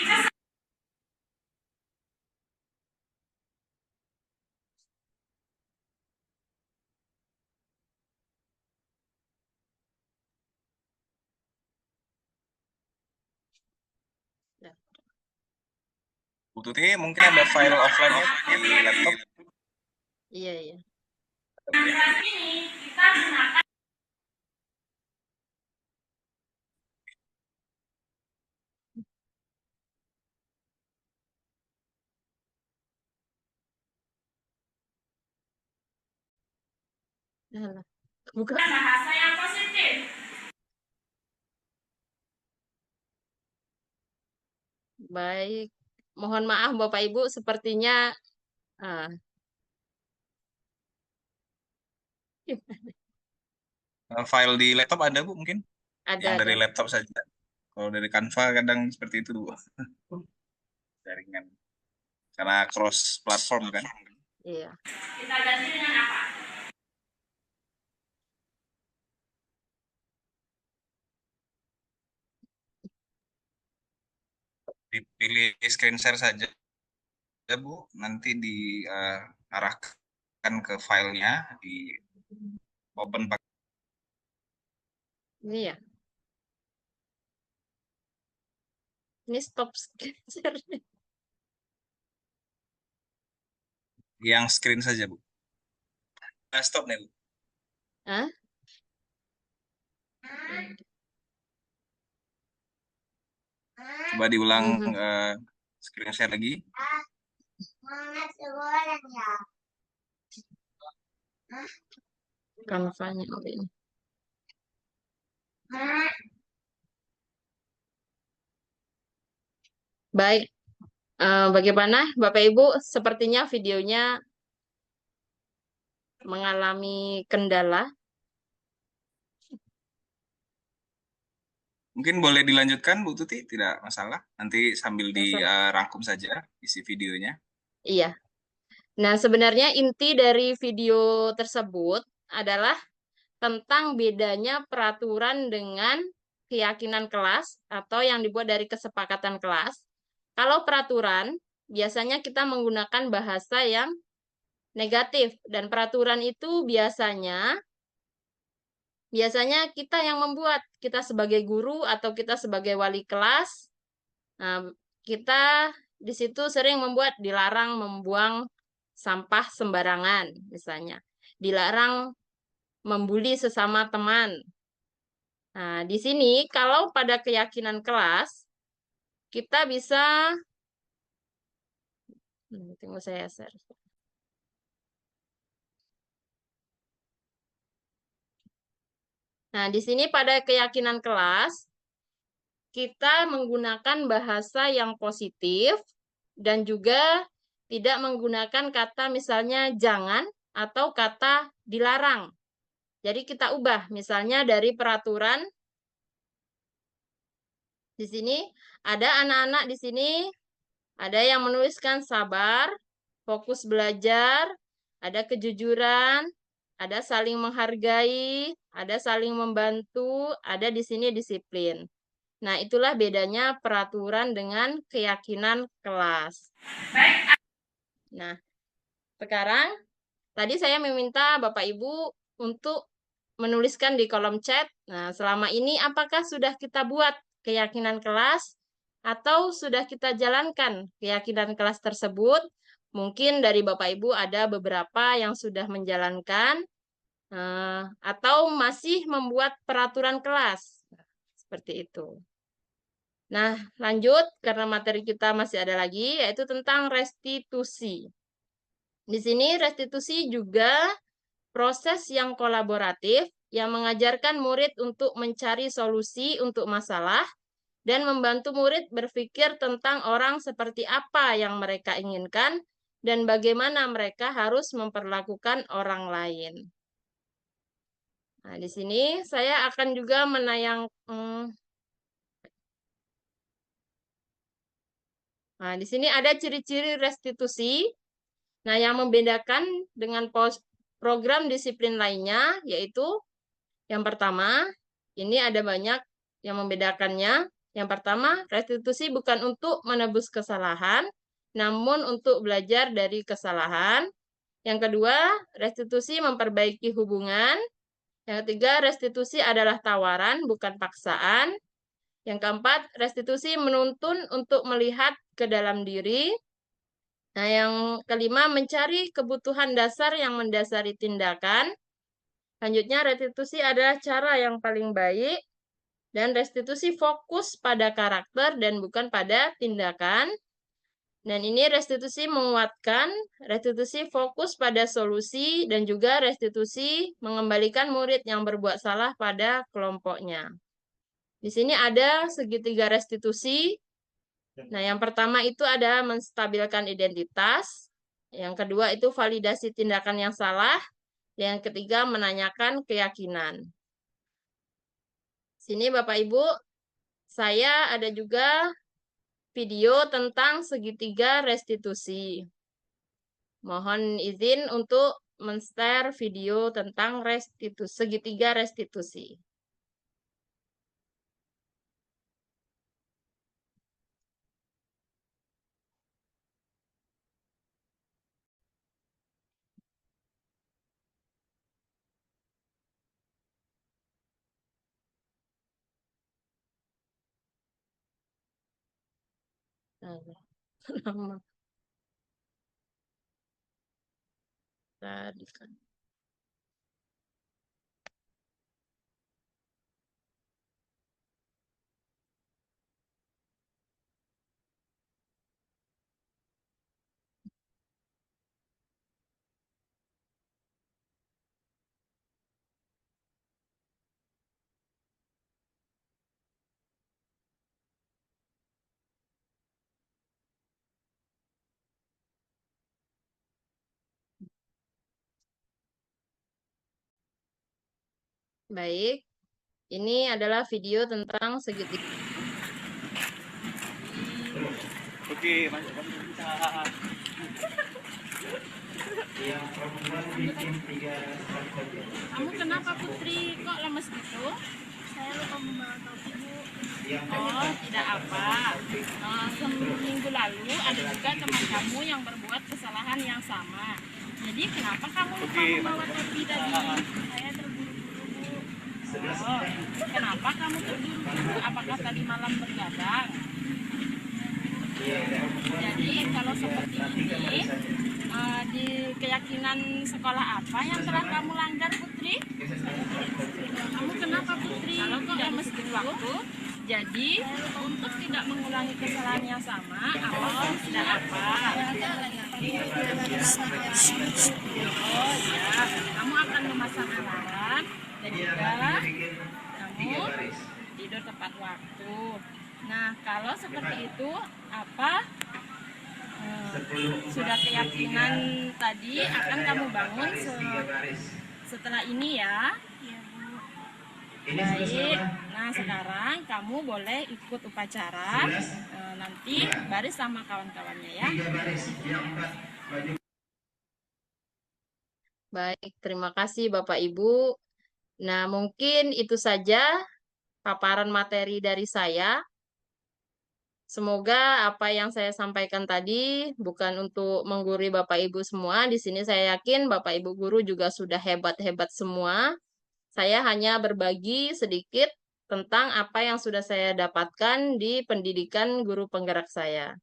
Speaker 1: Bu Tuti, mungkin ada file offline-nya di laptop.
Speaker 2: Iya, iya.
Speaker 6: kelas ini kita gunakan
Speaker 2: Alah, buka.
Speaker 6: bahasa yang positif.
Speaker 2: Baik. Mohon maaf Bapak Ibu, sepertinya ah,
Speaker 1: File di laptop ada Bu mungkin? Yang
Speaker 2: ada.
Speaker 1: dari laptop saja. Kalau dari Canva kadang seperti itu Bu. Jaringan. Karena cross platform kan.
Speaker 2: Iya.
Speaker 6: Kita ganti dengan apa?
Speaker 1: Dipilih screen share saja ya Bu. Nanti diarahkan ke filenya, di open pakai
Speaker 2: Ini ya. Ini stop screen share.
Speaker 1: yang screen saja Bu. Nah, stop nih Bu.
Speaker 2: Hah?
Speaker 1: Coba diulang
Speaker 2: Mhm.
Speaker 1: screen share lagi.
Speaker 2: Canva-nya oh ini. Baik. Bagaimana Bapak Ibu? Sepertinya videonya mengalami kendala.
Speaker 1: Mungkin boleh dilanjutkan Bu Tuti, tidak masalah. Nanti sambil
Speaker 2: Masalah.
Speaker 1: dirangkum saja isi videonya.
Speaker 2: Iya. Nah, sebenarnya inti dari video tersebut adalah tentang bedanya peraturan dengan keyakinan kelas atau yang dibuat dari kesepakatan kelas. Kalau peraturan, biasanya kita menggunakan bahasa yang negatif dan peraturan itu biasanya kita yang membuat, kita sebagai guru atau kita sebagai wali kelas. Nah, kita di situ sering membuat dilarang membuang sampah sembarangan misalnya. Dilarang membuli sesama teman. Nah, di sini kalau pada keyakinan kelas kita bisa tunggu saya share. Nah, di sini pada keyakinan kelas kita menggunakan bahasa yang positif dan juga tidak menggunakan kata misalnya jangan atau kata dilarang. Jadi kita ubah misalnya dari peraturan di sini ada anak-anak di sini ada yang menuliskan sabar, fokus belajar, ada kejujuran, ada saling menghargai, ada saling membantu, ada di sini disiplin. Nah, itulah bedanya peraturan dengan keyakinan kelas. Nah, sekarang tadi saya meminta Bapak Ibu untuk menuliskan di kolom chat. Nah, selama ini apakah sudah kita buat keyakinan kelas atau sudah kita jalankan keyakinan kelas tersebut? Mungkin dari Bapak Ibu ada beberapa yang sudah menjalankan atau masih membuat peraturan kelas. Seperti itu. Nah, lanjut karena materi kita masih ada lagi, yaitu tentang restitusi. Di sini restitusi juga proses yang kolaboratif yang mengajarkan murid untuk mencari solusi untuk masalah dan membantu murid berpikir tentang orang seperti apa yang mereka inginkan dan bagaimana mereka harus memperlakukan orang lain. Nah, di sini saya akan juga Nah, di sini ada ciri-ciri restitusi. Nah, yang membedakan dengan program disiplin lainnya, yaitu yang pertama, ini ada banyak yang membedakannya. Yang pertama, restitusi bukan untuk menebus kesalahan, namun untuk belajar dari kesalahan. Yang kedua, restitusi memperbaiki hubungan. Yang ketiga, restitusi adalah tawaran, bukan paksaan. Yang keempat, restitusi menuntun untuk melihat ke dalam diri. Nah, yang kelima, mencari kebutuhan dasar yang mendasari tindakan. Selanjutnya, restitusi adalah cara yang paling baik. Dan restitusi fokus pada karakter dan bukan pada tindakan. Dan ini restitusi menguatkan, restitusi fokus pada solusi, dan juga restitusi mengembalikan murid yang berbuat salah pada kelompoknya. Di sini ada segitiga restitusi. Nah, yang pertama itu ada menstabilkan identitas. Yang kedua itu validasi tindakan yang salah. Yang ketiga menanyakan keyakinan. Sini Bapak Ibu, saya ada juga video tentang segitiga restitusi. Mohon izin untuk men-share video tentang segitiga restitusi. Nama tadi kan. Baik, Ini adalah video tentang segitiga.
Speaker 1: Oke, Mas, kamu bisa.
Speaker 2: Kamu kenapa Putri? Kok lemes gitu?
Speaker 8: Saya lupa membawa topi, Bu.
Speaker 2: Oh, tidak apa. Seminggu lalu ada juga teman kamu yang berbuat kesalahan yang sama. Jadi kenapa kamu lupa membawa topi tadi?
Speaker 8: Saya terburu-buru, Bu.
Speaker 2: Oh, kenapa kamu terburu-buru? Apakah tadi malam bergadang? Jadi kalau seperti ini, di keyakinan sekolah apa yang telah kamu langgar, Putri? Kamu kenapa, Putri? Kalau tidak mesti waktu, jadi untuk tidak mengulangi kesalahan yang sama, atau tidak apa? Oh ya, kamu akan memasang alarm dan juga kamu tidur tepat waktu. Nah, kalau seperti itu, apa sudah keyakinan tadi akan kamu bangun setelah ini ya?
Speaker 8: Iya, Bu.
Speaker 2: Baik. Nah, sekarang kamu boleh ikut upacara. Nanti baris sama kawan-kawannya ya. Baik, terima kasih Bapak Ibu. Nah, mungkin itu saja paparan materi dari saya. Semoga apa yang saya sampaikan tadi bukan untuk menggurui Bapak Ibu semua. Di sini saya yakin Bapak Ibu guru juga sudah hebat-hebat semua. Saya hanya berbagi sedikit tentang apa yang sudah saya dapatkan di pendidikan guru penggerak saya.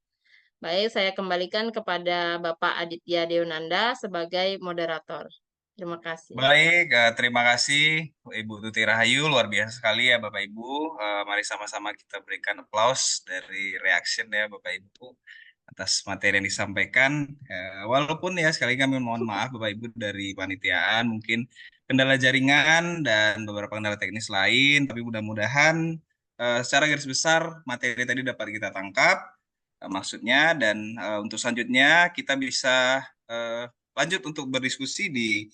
Speaker 2: Baik, saya kembalikan kepada Bapak Aditya Deonanda sebagai moderator. Terima kasih.
Speaker 1: Baik, terima kasih Ibu Tuti Rahayu, luar biasa sekali ya Bapak Ibu. Mari sama-sama kita berikan applause dari reaction ya Bapak Ibu atas materi yang disampaikan. Walaupun ya sekali kami mohon maaf Bapak Ibu dari panitiaan, mungkin kendala jaringan dan beberapa kendala teknis lain, tapi mudah-mudahan secara garis besar materi tadi dapat kita tangkap maksudnya, dan untuk selanjutnya kita bisa lanjut untuk berdiskusi di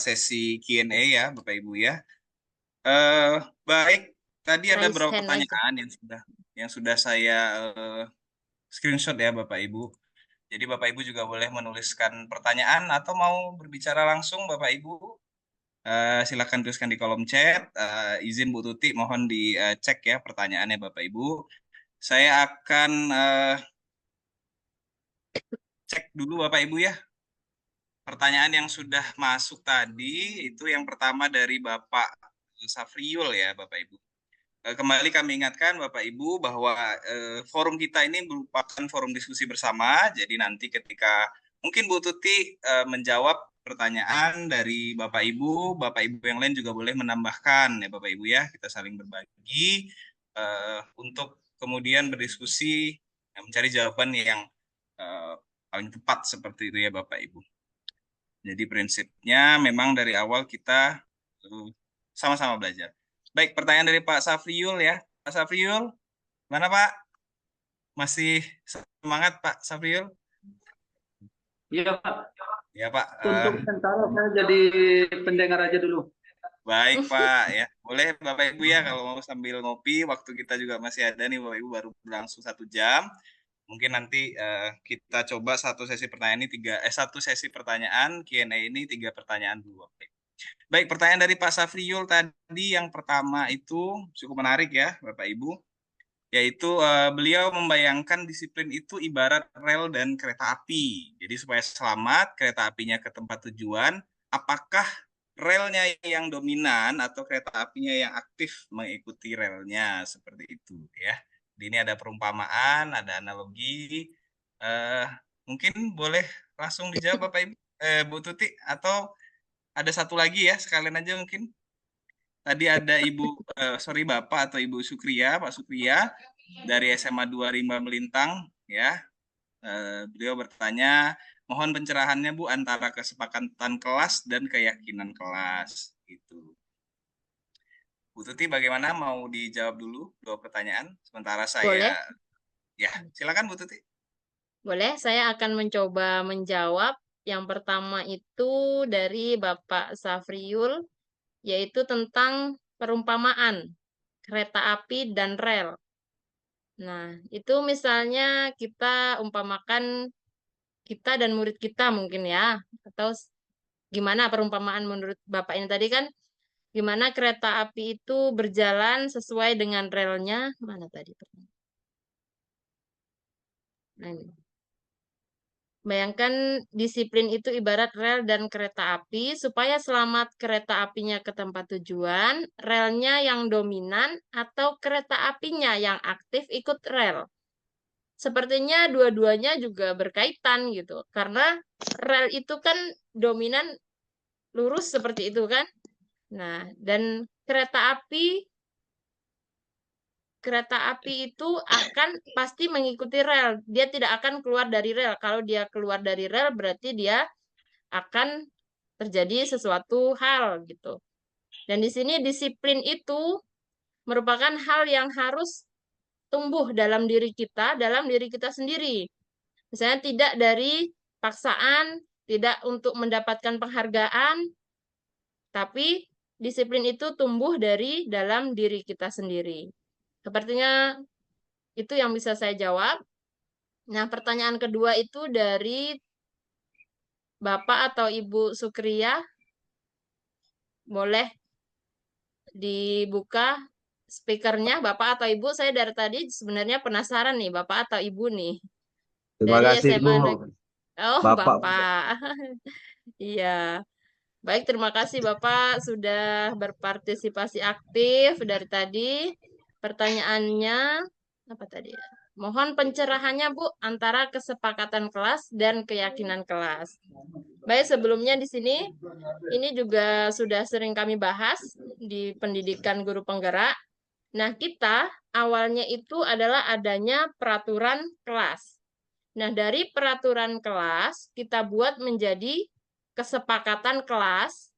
Speaker 1: sesi Q&A ya Bapak Ibu ya. Baik, tadi ada
Speaker 2: Raise
Speaker 1: beberapa
Speaker 2: hand aja.
Speaker 1: pertanyaan yang sudah saya screenshot ya Bapak Ibu. Jadi Bapak Ibu juga boleh menuliskan pertanyaan atau mau berbicara langsung Bapak Ibu. Silakan tuliskan di kolom chat. Izin Bu Tuti mohon dicek ya pertanyaannya Bapak Ibu. Saya akan cek dulu Bapak Ibu ya. Pertanyaan yang sudah masuk tadi itu yang pertama dari Bapak Safriul ya Bapak Ibu. Kembali kami ingatkan Bapak Ibu bahwa forum kita ini merupakan forum diskusi bersama. Jadi nanti ketika mungkin Bu Tuti menjawab pertanyaan dari Bapak Ibu yang lain juga boleh menambahkan ya Bapak Ibu ya. Kita saling berbagi untuk kemudian berdiskusi mencari jawaban yang paling tepat seperti itu ya Bapak Ibu. Jadi prinsipnya memang dari awal kita sama-sama belajar. Baik, pertanyaan dari Pak Safriul ya. Pak Safriul, mana Pak? Masih semangat Pak Safriul?
Speaker 4: Iya Pak,
Speaker 1: Ya Pak.
Speaker 4: untuk sementara saya jadi pendengar aja dulu.
Speaker 1: Baik Pak ya. Boleh Bapak Ibu ya kalau mau sambil ngopi. Waktu kita juga masih ada nih Bapak Ibu, baru berlangsung 1 jam. Mungkin nanti kita coba satu sesi pertanyaan ini satu sesi pertanyaan Q&A ini 3 pertanyaan dulu. Baik, pertanyaan dari Pak Safriul tadi yang pertama itu cukup menarik ya Bapak Ibu, yaitu beliau membayangkan disiplin itu ibarat rel dan kereta api. Jadi supaya selamat kereta apinya ke tempat tujuan, apakah relnya yang dominan atau kereta apinya yang aktif mengikuti relnya, seperti itu ya. Di ini ada perumpamaan, ada analogi. Mungkin boleh langsung dijawab Bapak Ibu, Bu Tuti, atau ada satu lagi ya, sekalian aja mungkin. Tadi ada Bapak atau Ibu Sukria, Pak Sukria dari SMA 2 Rimba Melintang ya. Beliau bertanya, mohon pencerahannya Bu antara kesepakatan kelas dan keyakinan kelas gitu. Bu Tuti bagaimana, mau dijawab dulu 2 pertanyaan sementara saya?
Speaker 2: Boleh.
Speaker 1: Ya, silakan Bu Tuti.
Speaker 2: Boleh, saya akan mencoba menjawab. Yang pertama itu dari Bapak Safriul, yaitu tentang perumpamaan kereta api dan rel. Nah, itu misalnya kita umpamakan kita dan murid kita mungkin ya, atau gimana perumpamaan menurut Bapak ini tadi kan, gimana kereta api itu berjalan sesuai dengan relnya, mana tadi? Nah, ini. Bayangkan disiplin itu ibarat rel dan kereta api, supaya selamat kereta apinya ke tempat tujuan, relnya yang dominan atau kereta apinya yang aktif ikut rel. Sepertinya dua-duanya juga berkaitan gitu, karena rel itu kan dominan lurus seperti itu kan. Nah, dan kereta api itu akan pasti mengikuti rel. Dia tidak akan keluar dari rel. Kalau dia keluar dari rel berarti dia akan terjadi sesuatu hal gitu. Dan di sini disiplin itu merupakan hal yang harus tumbuh dalam diri kita sendiri. Misalnya tidak dari paksaan, tidak untuk mendapatkan penghargaan, tapi disiplin itu tumbuh dari dalam diri kita sendiri. Sepertinya itu yang bisa saya jawab. Nah, pertanyaan kedua itu dari Bapak atau Ibu Sukriya. Boleh dibuka speakernya, Bapak atau Ibu. Saya dari tadi sebenarnya penasaran nih, Bapak atau Ibu nih.
Speaker 9: Terima
Speaker 2: Dari
Speaker 9: kasih,
Speaker 2: SMA
Speaker 9: Bu.
Speaker 2: Oh,
Speaker 9: Bapak.
Speaker 2: Bapak. Iya. Baik, terima kasih Bapak sudah berpartisipasi aktif dari tadi. Pertanyaannya apa tadi ya? Mohon pencerahannya Bu antara kesepakatan kelas dan keyakinan kelas. Baik, sebelumnya di sini ini juga sudah sering kami bahas di pendidikan guru penggerak. Nah, kita awalnya itu adalah adanya peraturan kelas. Nah, dari peraturan kelas kita buat menjadi kesepakatan kelas.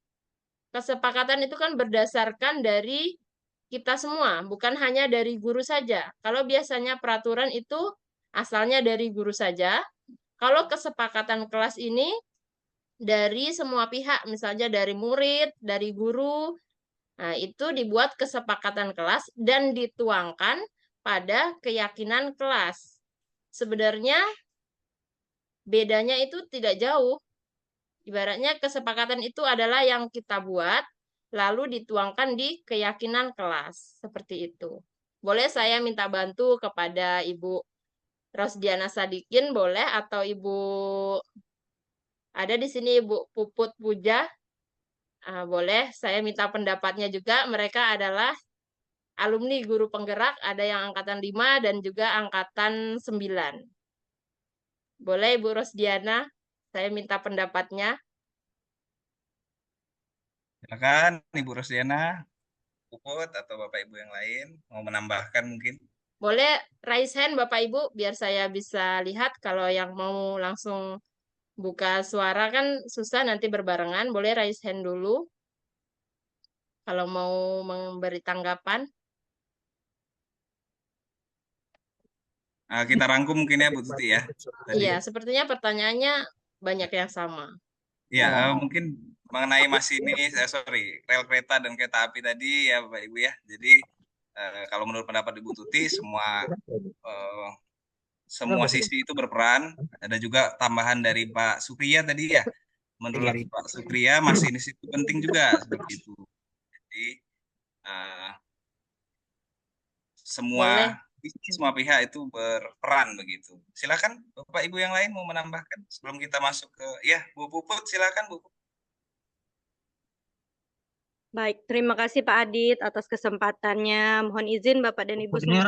Speaker 2: Kesepakatan itu kan berdasarkan dari kita semua, bukan hanya dari guru saja. Kalau biasanya peraturan itu asalnya dari guru saja, kalau kesepakatan kelas ini dari semua pihak, misalnya dari murid, dari guru, nah itu dibuat kesepakatan kelas dan dituangkan pada keyakinan kelas. Sebenarnya bedanya itu tidak jauh. Ibaratnya kesepakatan itu adalah yang kita buat, lalu dituangkan di keyakinan kelas. Seperti itu. Boleh saya minta bantu kepada Ibu Rosdiana Sadikin, boleh? Atau Ibu, ada di sini Ibu Puput Puja, boleh saya minta pendapatnya juga. Mereka adalah alumni guru penggerak, ada yang angkatan 5 dan juga angkatan 9. Boleh Ibu Rosdiana, saya minta pendapatnya.
Speaker 1: Silakan Ibu Rosdiana, Puput atau Bapak Ibu yang lain mau menambahkan mungkin.
Speaker 2: Boleh raise hand Bapak Ibu biar saya bisa lihat. Kalau yang mau langsung buka suara kan susah nanti berbarengan. Boleh raise hand dulu kalau mau memberi tanggapan.
Speaker 1: Kita rangkum mungkin ya Bu Tuti ya. Tadi.
Speaker 2: Iya, sepertinya pertanyaannya banyak yang sama.
Speaker 1: Ya, mungkin mengenai masinis, rel kereta dan kereta api tadi ya Bapak Ibu ya. Jadi kalau menurut pendapat Ibu Tuti semua sisi itu berperan. Ada juga tambahan dari Pak Sukriya tadi ya. Menurut Pak Sukriya masinis itu penting juga seperti itu. Jadi semua pihak itu berperan begitu. Silakan Bapak Ibu yang lain mau menambahkan sebelum kita masuk ke Bu Puput, silakan Bu.
Speaker 10: Baik, terima kasih Pak Adit atas kesempatannya. Mohon izin Bapak dan Ibu semua.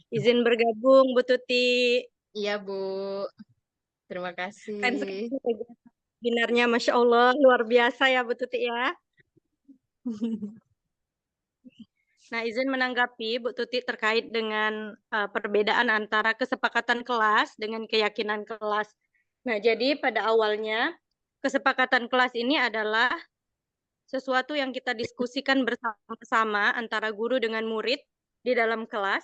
Speaker 10: Izin bergabung Bu Tuti.
Speaker 2: Iya Bu, terima kasih.
Speaker 10: Binarnya Masya Allah, luar biasa ya Bu Tuti ya. Nah, izin menanggapi Bu Tuti terkait dengan perbedaan antara kesepakatan kelas dengan keyakinan kelas. Nah, jadi pada awalnya kesepakatan kelas ini adalah sesuatu yang kita diskusikan bersama-sama antara guru dengan murid di dalam kelas,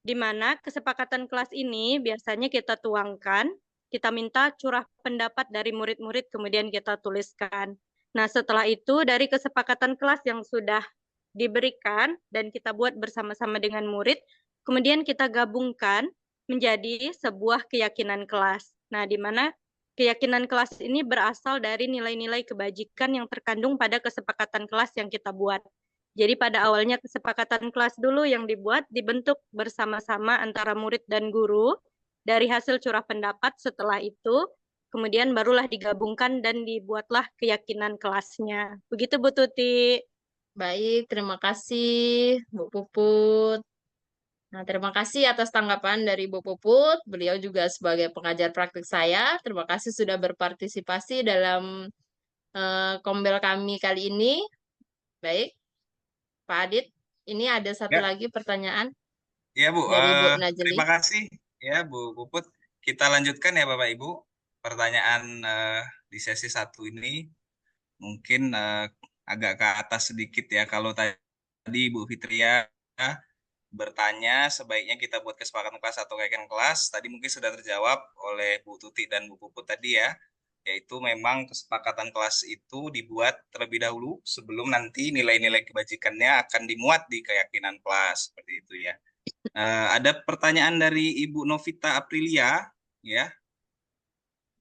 Speaker 10: di mana kesepakatan kelas ini biasanya kita tuangkan, kita minta curah pendapat dari murid-murid, kemudian kita tuliskan. Nah, setelah itu dari kesepakatan kelas yang sudah diberikan dan kita buat bersama-sama dengan murid, kemudian kita gabungkan menjadi sebuah keyakinan kelas. Nah, di mana keyakinan kelas ini berasal dari nilai-nilai kebajikan yang terkandung pada kesepakatan kelas yang kita buat. Jadi pada awalnya kesepakatan kelas dulu yang dibentuk bersama-sama antara murid dan guru dari hasil curah pendapat. Setelah itu kemudian barulah digabungkan dan dibuatlah keyakinan kelasnya. Begitu Bu Tuti.
Speaker 2: Baik, terima kasih Bu Puput. Nah, terima kasih atas tanggapan dari Bu Puput. Beliau juga sebagai pengajar praktik saya. Terima kasih sudah berpartisipasi dalam kombel kami kali ini. Baik, Pak Adit, ini ada satu
Speaker 1: Ya,
Speaker 2: lagi pertanyaan
Speaker 1: ya Bu.
Speaker 2: dari Bu Najli.
Speaker 1: Terima kasih ya Bu Puput. Kita lanjutkan ya Bapak Ibu. Pertanyaan di sesi 1 ini mungkin agak ke atas sedikit ya. Kalau tadi Bu Fitria bertanya sebaiknya kita buat kesepakatan kelas atau keyakinan kelas, tadi mungkin sudah terjawab oleh Bu Tuti dan Bu Puput tadi ya, yaitu memang kesepakatan kelas itu dibuat terlebih dahulu sebelum nanti nilai-nilai kebajikannya akan dimuat di keyakinan kelas, seperti itu ya. Ada pertanyaan dari Ibu Novita Aprilia ya,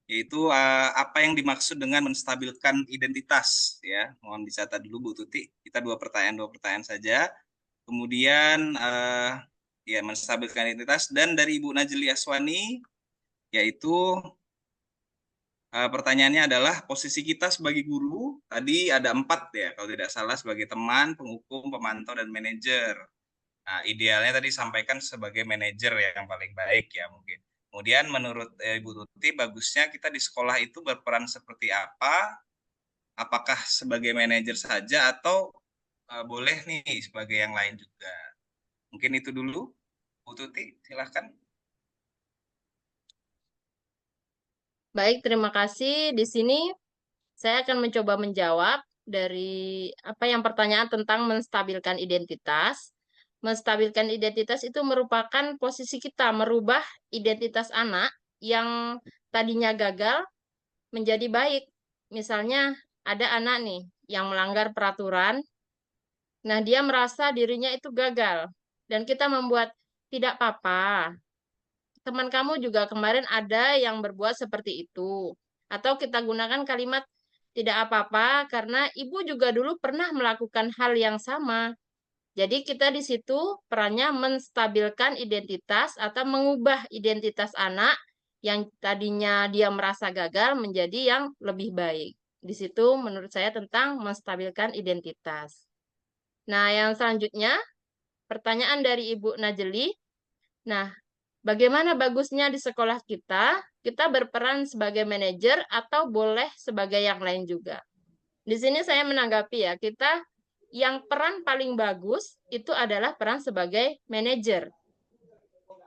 Speaker 1: yaitu apa yang dimaksud dengan menstabilkan identitas ya. Mohon dicatat dulu Bu Tuti. Kita dua pertanyaan saja. Kemudian ya menstabilkan identitas, dan dari Ibu Najli Aswani yaitu pertanyaannya adalah posisi kita sebagai guru tadi ada 4 ya kalau tidak salah, sebagai teman, penghukum, pemantau, dan manajer. Nah, idealnya tadi sampaikan sebagai manajer ya yang paling baik ya mungkin. Kemudian menurut Ibu Tuti bagusnya kita di sekolah itu berperan seperti apa? Apakah sebagai manajer saja atau boleh nih sebagai yang lain juga? Mungkin itu dulu, Bu Tuti, silahkan.
Speaker 2: Baik, terima kasih. Di sini saya akan mencoba menjawab dari apa yang pertanyaan tentang menstabilkan identitas. Menstabilkan identitas itu merupakan posisi kita merubah identitas anak yang tadinya gagal menjadi baik. Misalnya ada anak nih yang melanggar peraturan, nah dia merasa dirinya itu gagal. Dan kita membuat tidak apa-apa. Teman kamu juga kemarin ada yang berbuat seperti itu. Atau kita gunakan kalimat tidak apa-apa karena ibu juga dulu pernah melakukan hal yang sama. Jadi kita di situ perannya menstabilkan identitas atau mengubah identitas anak yang tadinya dia merasa gagal menjadi yang lebih baik. Di situ menurut saya tentang menstabilkan identitas. Nah, yang selanjutnya pertanyaan dari Ibu Najli. Nah, bagaimana bagusnya di sekolah kita berperan sebagai manajer atau boleh sebagai yang lain juga. Di sini saya menanggapi ya, kita yang peran paling bagus itu adalah peran sebagai manajer.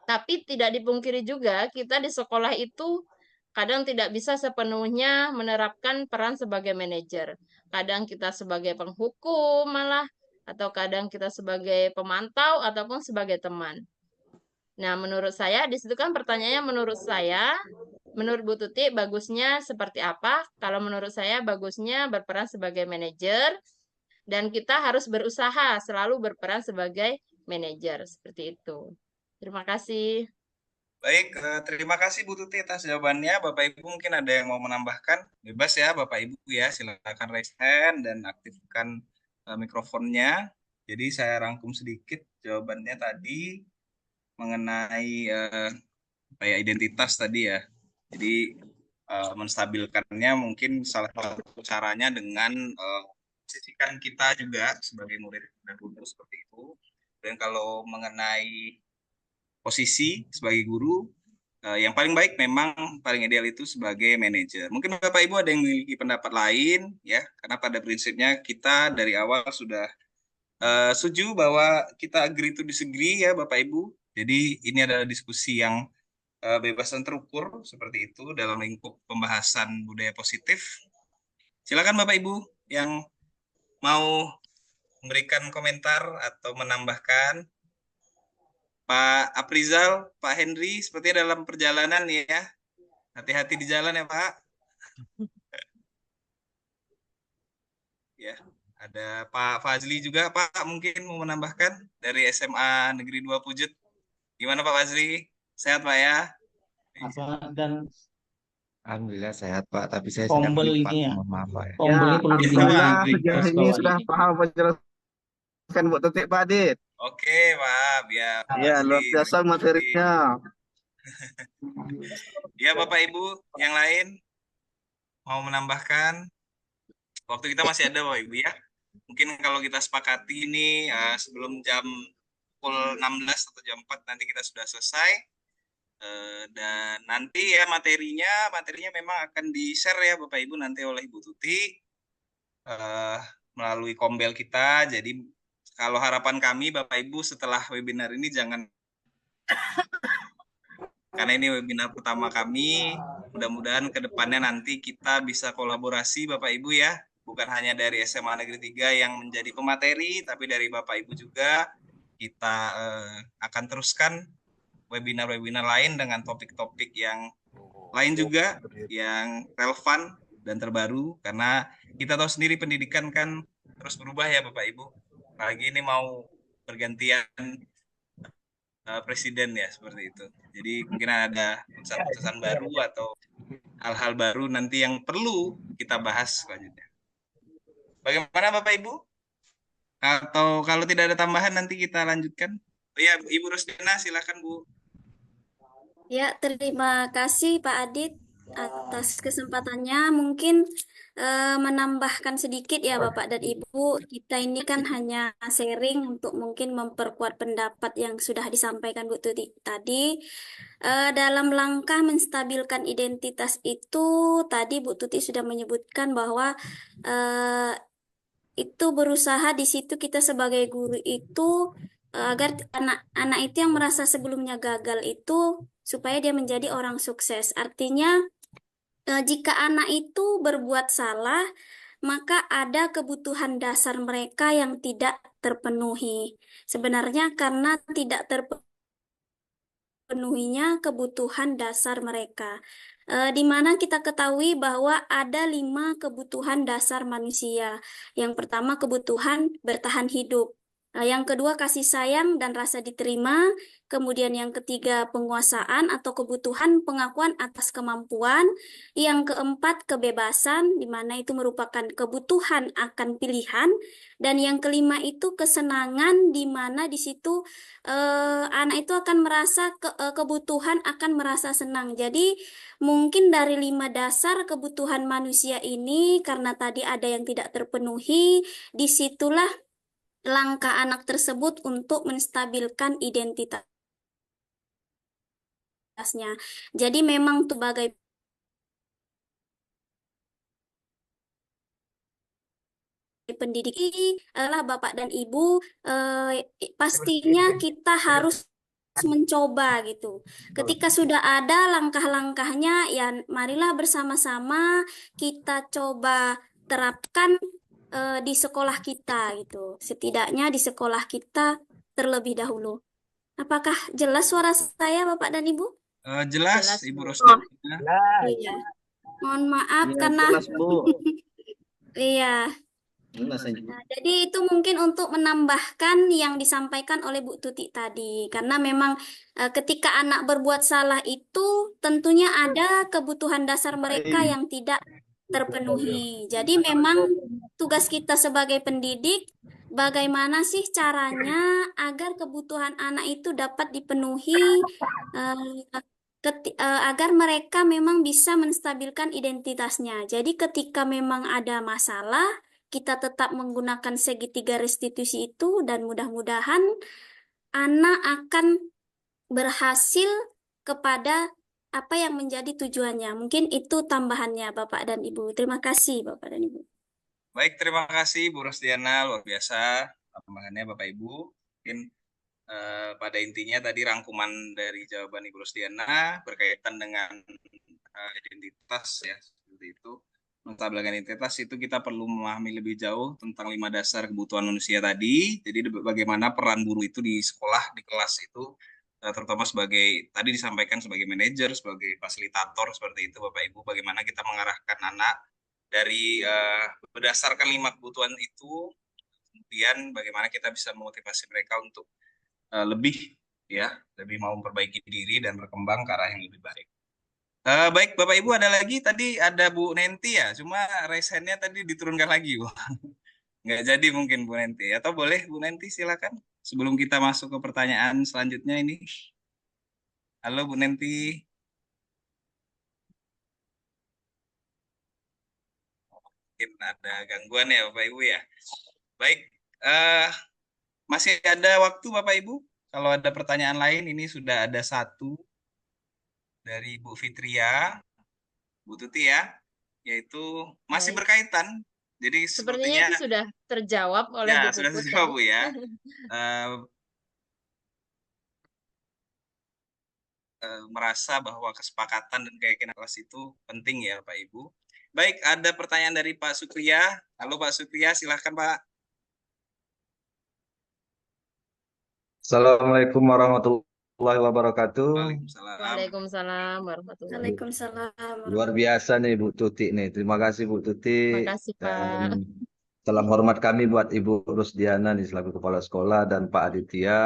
Speaker 2: Tapi tidak dipungkiri juga kita di sekolah itu kadang tidak bisa sepenuhnya menerapkan peran sebagai manajer. Kadang kita sebagai penghukum malah, atau kadang kita sebagai pemantau ataupun sebagai teman. Nah, menurut saya, di situ kan pertanyaannya menurut saya, menurut Bu Tuti bagusnya seperti apa? Kalau menurut saya bagusnya berperan sebagai manajer, dan kita harus berusaha selalu berperan sebagai manajer, seperti itu. Terima kasih.
Speaker 1: Baik, terima kasih Bu Tuti atas jawabannya. Bapak Ibu mungkin ada yang mau menambahkan? Bebas ya Bapak Ibu ya, silakan raise hand dan aktifkan mikrofonnya. Jadi saya rangkum sedikit jawabannya tadi mengenai identitas tadi ya. Jadi menstabilkannya mungkin salah satu caranya dengan posisikan kita juga sebagai murid dan guru seperti itu. Dan kalau mengenai posisi sebagai guru, yang paling baik memang paling ideal itu sebagai manajer. Mungkin Bapak Ibu ada yang memiliki pendapat lain ya, karena pada prinsipnya kita dari awal sudah setuju bahwa kita agree to disagree ya Bapak Ibu. Jadi ini adalah diskusi yang bebas dan terukur seperti itu dalam lingkup pembahasan budaya positif. Silakan Bapak Ibu yang mau memberikan komentar atau menambahkan. Pak Aprizal, Pak Henry, seperti dalam perjalanan ya. Hati-hati di jalan ya Pak. ya. Ada Pak Fazli juga, Pak, mungkin mau menambahkan dari SMA Negeri 2 Pujut. Gimana Pak Fazli? Sehat Pak ya?
Speaker 5: Apa dan
Speaker 9: Alhamdulillah sehat Pak, tapi saya sedang
Speaker 5: tombol
Speaker 9: break Pak.
Speaker 5: ini ya,
Speaker 9: Mohon maaf Pak ya.
Speaker 5: tombolnya perlu
Speaker 1: Iya,
Speaker 5: ditinggal
Speaker 1: Pak.
Speaker 5: di
Speaker 9: Alhamdulillah
Speaker 5: break
Speaker 9: sejauh
Speaker 5: garis
Speaker 9: ini
Speaker 5: bawah
Speaker 9: sudah
Speaker 5: ini.
Speaker 9: paham penjelasan Buat Tutik Pak Adit.
Speaker 1: Oke Pak, biar Pak
Speaker 9: Ya, luar
Speaker 1: Fazli
Speaker 9: biasa
Speaker 1: mengikuti.
Speaker 9: materinya.
Speaker 1: Ya Bapak Ibu yang lain mau menambahkan? Waktu kita masih ada Bapak Ibu ya. Mungkin kalau kita sepakati ini sebelum jam pukul 16 atau jam 4 nanti kita sudah selesai. Dan nanti ya materinya memang akan di-share ya Bapak Ibu nanti oleh Ibu Tuti melalui kombel kita. Jadi kalau harapan kami Bapak Ibu setelah webinar ini jangan, karena ini webinar pertama kami, mudah-mudahan ke depannya nanti kita bisa kolaborasi Bapak Ibu ya, bukan hanya dari SMA Negeri 3 yang menjadi pemateri, tapi dari Bapak Ibu juga kita akan teruskan webinar-webinar lain dengan topik-topik yang lain juga yang relevan dan terbaru, karena kita tahu sendiri pendidikan kan terus berubah ya Bapak Ibu. Lagi ini mau pergantian presiden ya, seperti itu. Jadi mungkin ada putusan-putusan baru atau hal-hal baru nanti yang perlu kita bahas selanjutnya. Bagaimana Bapak Ibu? Atau kalau tidak ada tambahan nanti kita lanjutkan. Oh ya, Ibu Rusdina silakan Bu.
Speaker 3: Ya, terima kasih Pak Adit atas kesempatannya. Mungkin menambahkan sedikit ya Bapak dan Ibu, kita ini kan hanya sharing untuk mungkin memperkuat pendapat yang sudah disampaikan Bu Tuti tadi. Dalam langkah menstabilkan identitas itu, tadi Bu Tuti sudah menyebutkan bahwa itu berusaha di situ kita sebagai guru itu agar anak-anak itu yang merasa sebelumnya gagal itu supaya dia menjadi orang sukses. Artinya jika anak itu berbuat salah, maka ada kebutuhan dasar mereka yang tidak terpenuhi. Sebenarnya karena tidak terpenuhinya kebutuhan dasar mereka. Di mana kita ketahui bahwa ada 5 kebutuhan dasar manusia. Yang pertama kebutuhan bertahan hidup. Yang kedua kasih sayang dan rasa diterima. Kemudian yang ketiga penguasaan atau kebutuhan pengakuan atas kemampuan. Yang keempat kebebasan, di mana itu merupakan kebutuhan akan pilihan. Dan yang kelima itu kesenangan, di mana di situ anak itu akan merasa kebutuhan akan merasa senang. Jadi mungkin dari 5 dasar kebutuhan manusia ini, karena tadi ada yang tidak terpenuhi, disitulah langkah anak tersebut untuk menstabilkan identitasnya. Jadi memang tuh bagai pendidik adalah Bapak dan Ibu, pastinya kita harus mencoba gitu. Ketika sudah ada langkah-langkahnya, ya marilah bersama-sama kita coba terapkan di sekolah kita gitu. Setidaknya di sekolah kita terlebih dahulu. Apakah jelas suara saya, Bapak dan Ibu?
Speaker 1: Jelas,
Speaker 2: Jelas,
Speaker 1: Ibu
Speaker 2: Bu.
Speaker 1: Rusdina.
Speaker 3: Iya. Mohon maaf
Speaker 9: Iya,
Speaker 3: karena
Speaker 9: jelas Bu.
Speaker 3: iya.
Speaker 9: Jelas aja.
Speaker 3: Nah, jadi itu mungkin untuk menambahkan yang disampaikan oleh Bu Tuti tadi. Karena memang ketika anak berbuat salah itu tentunya ada kebutuhan dasar mereka yang tidak terpenuhi. Jadi memang tugas kita sebagai pendidik, bagaimana sih caranya agar kebutuhan anak itu dapat dipenuhi, agar mereka memang bisa menstabilkan identitasnya. Jadi ketika memang ada masalah, kita tetap menggunakan segitiga restitusi itu dan mudah-mudahan anak akan berhasil kepada apa yang menjadi tujuannya. Mungkin itu tambahannya Bapak dan Ibu. Terima kasih Bapak dan Ibu.
Speaker 1: Baik, terima kasih Bu Rusdiana, luar biasa tambahannya Bapak Ibu. Mungkin pada intinya tadi rangkuman dari jawaban Ibu Rusdiana berkaitan dengan identitas ya, seperti itu. Menstabilkan identitas itu kita perlu memahami lebih jauh tentang 5 dasar kebutuhan manusia tadi. Jadi bagaimana peran guru itu di sekolah, di kelas itu, terutama sebagai, tadi disampaikan sebagai manajer, sebagai fasilitator, seperti itu Bapak Ibu, bagaimana kita mengarahkan anak dari berdasarkan 5 kebutuhan itu, kemudian bagaimana kita bisa memotivasi mereka untuk lebih mau memperbaiki diri dan berkembang ke arah yang lebih baik. Baik, Bapak Ibu, ada lagi tadi ada Bu Nenti ya, cuma raise hand-nya tadi diturunkan lagi, Bu. Nggak jadi mungkin Bu Nenti. Atau boleh Bu Nenti, silakan. Sebelum kita masuk ke pertanyaan selanjutnya ini. Halo Bu Nenti. Mungkin ada gangguan ya Bapak Ibu ya. Baik, masih ada waktu Bapak Ibu. Kalau ada pertanyaan lain, ini sudah ada satu dari Bu Fitria, Bu Tuti ya, yaitu masih
Speaker 2: Baik.
Speaker 1: berkaitan. Jadi
Speaker 2: Sepertinya itu sudah terjawab oleh
Speaker 1: ya,
Speaker 2: Bu
Speaker 1: sudah
Speaker 2: Puput
Speaker 1: terjawab
Speaker 2: tadi.
Speaker 1: Bu ya. Merasa bahwa kesepakatan dan keyakinan kelas itu penting ya Pak Ibu. Baik, ada pertanyaan dari Pak Sukriya. Halo Pak Sukriya, silahkan Pak.
Speaker 11: Assalamualaikum warahmatullahi wabarakatuh.
Speaker 2: Waalaikumsalam warahmatullahi
Speaker 3: Waalaikumsalam.
Speaker 11: Luar biasa nih Bu Tuti nih. Terima kasih Bu Tuti.
Speaker 2: Makasih Pak.
Speaker 11: Dan salam hormat kami buat Ibu Rusdiana nih selaku Kepala Sekolah dan Pak Aditya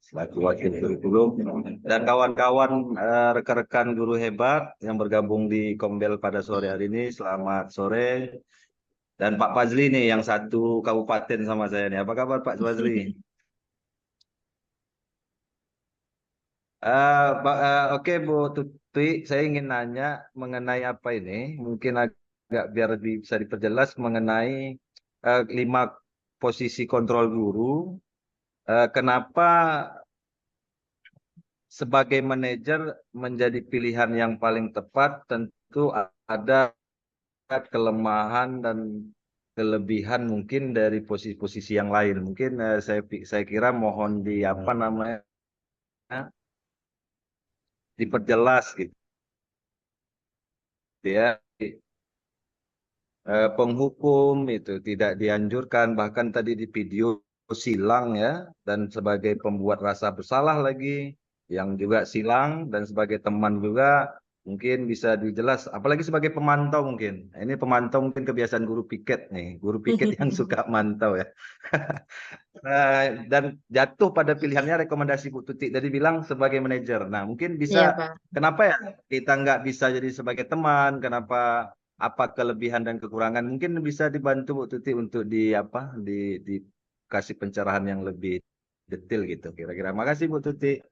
Speaker 11: selaku Wakil Kurikulum dan kawan-kawan rekan-rekan guru hebat yang bergabung di Kombel pada sore hari ini. Selamat sore. Dan Pak Fazli nih yang satu kabupaten sama saya nih. Apa kabar Pak Fazli? Oke Bu Tuti, saya ingin nanya mengenai apa ini, mungkin agak biar bisa diperjelas mengenai 5 posisi kontrol guru. Kenapa sebagai manajer menjadi pilihan yang paling tepat? Tentu ada kelemahan dan kelebihan mungkin dari posisi-posisi yang lain. Mungkin saya kira mohon di apa namanya diperjelas gitu ya. Penghukum itu tidak dianjurkan, bahkan tadi di video silang ya, dan sebagai pembuat rasa bersalah lagi yang juga silang, dan sebagai teman juga mungkin bisa dijelas, apalagi sebagai pemantau mungkin. Nah, ini pemantau mungkin kebiasaan guru piket nih, guru piket yang suka mantau ya. Dan jatuh pada pilihannya rekomendasi Bu Tuti tadi bilang sebagai manajer. Nah mungkin bisa,
Speaker 2: Iya Pak.
Speaker 11: kenapa ya kita nggak bisa jadi sebagai teman, kenapa, apa kelebihan dan kekurangan, mungkin bisa dibantu Bu Tuti untuk dikasih pencerahan yang lebih detail gitu kira-kira. Makasih Bu Tuti.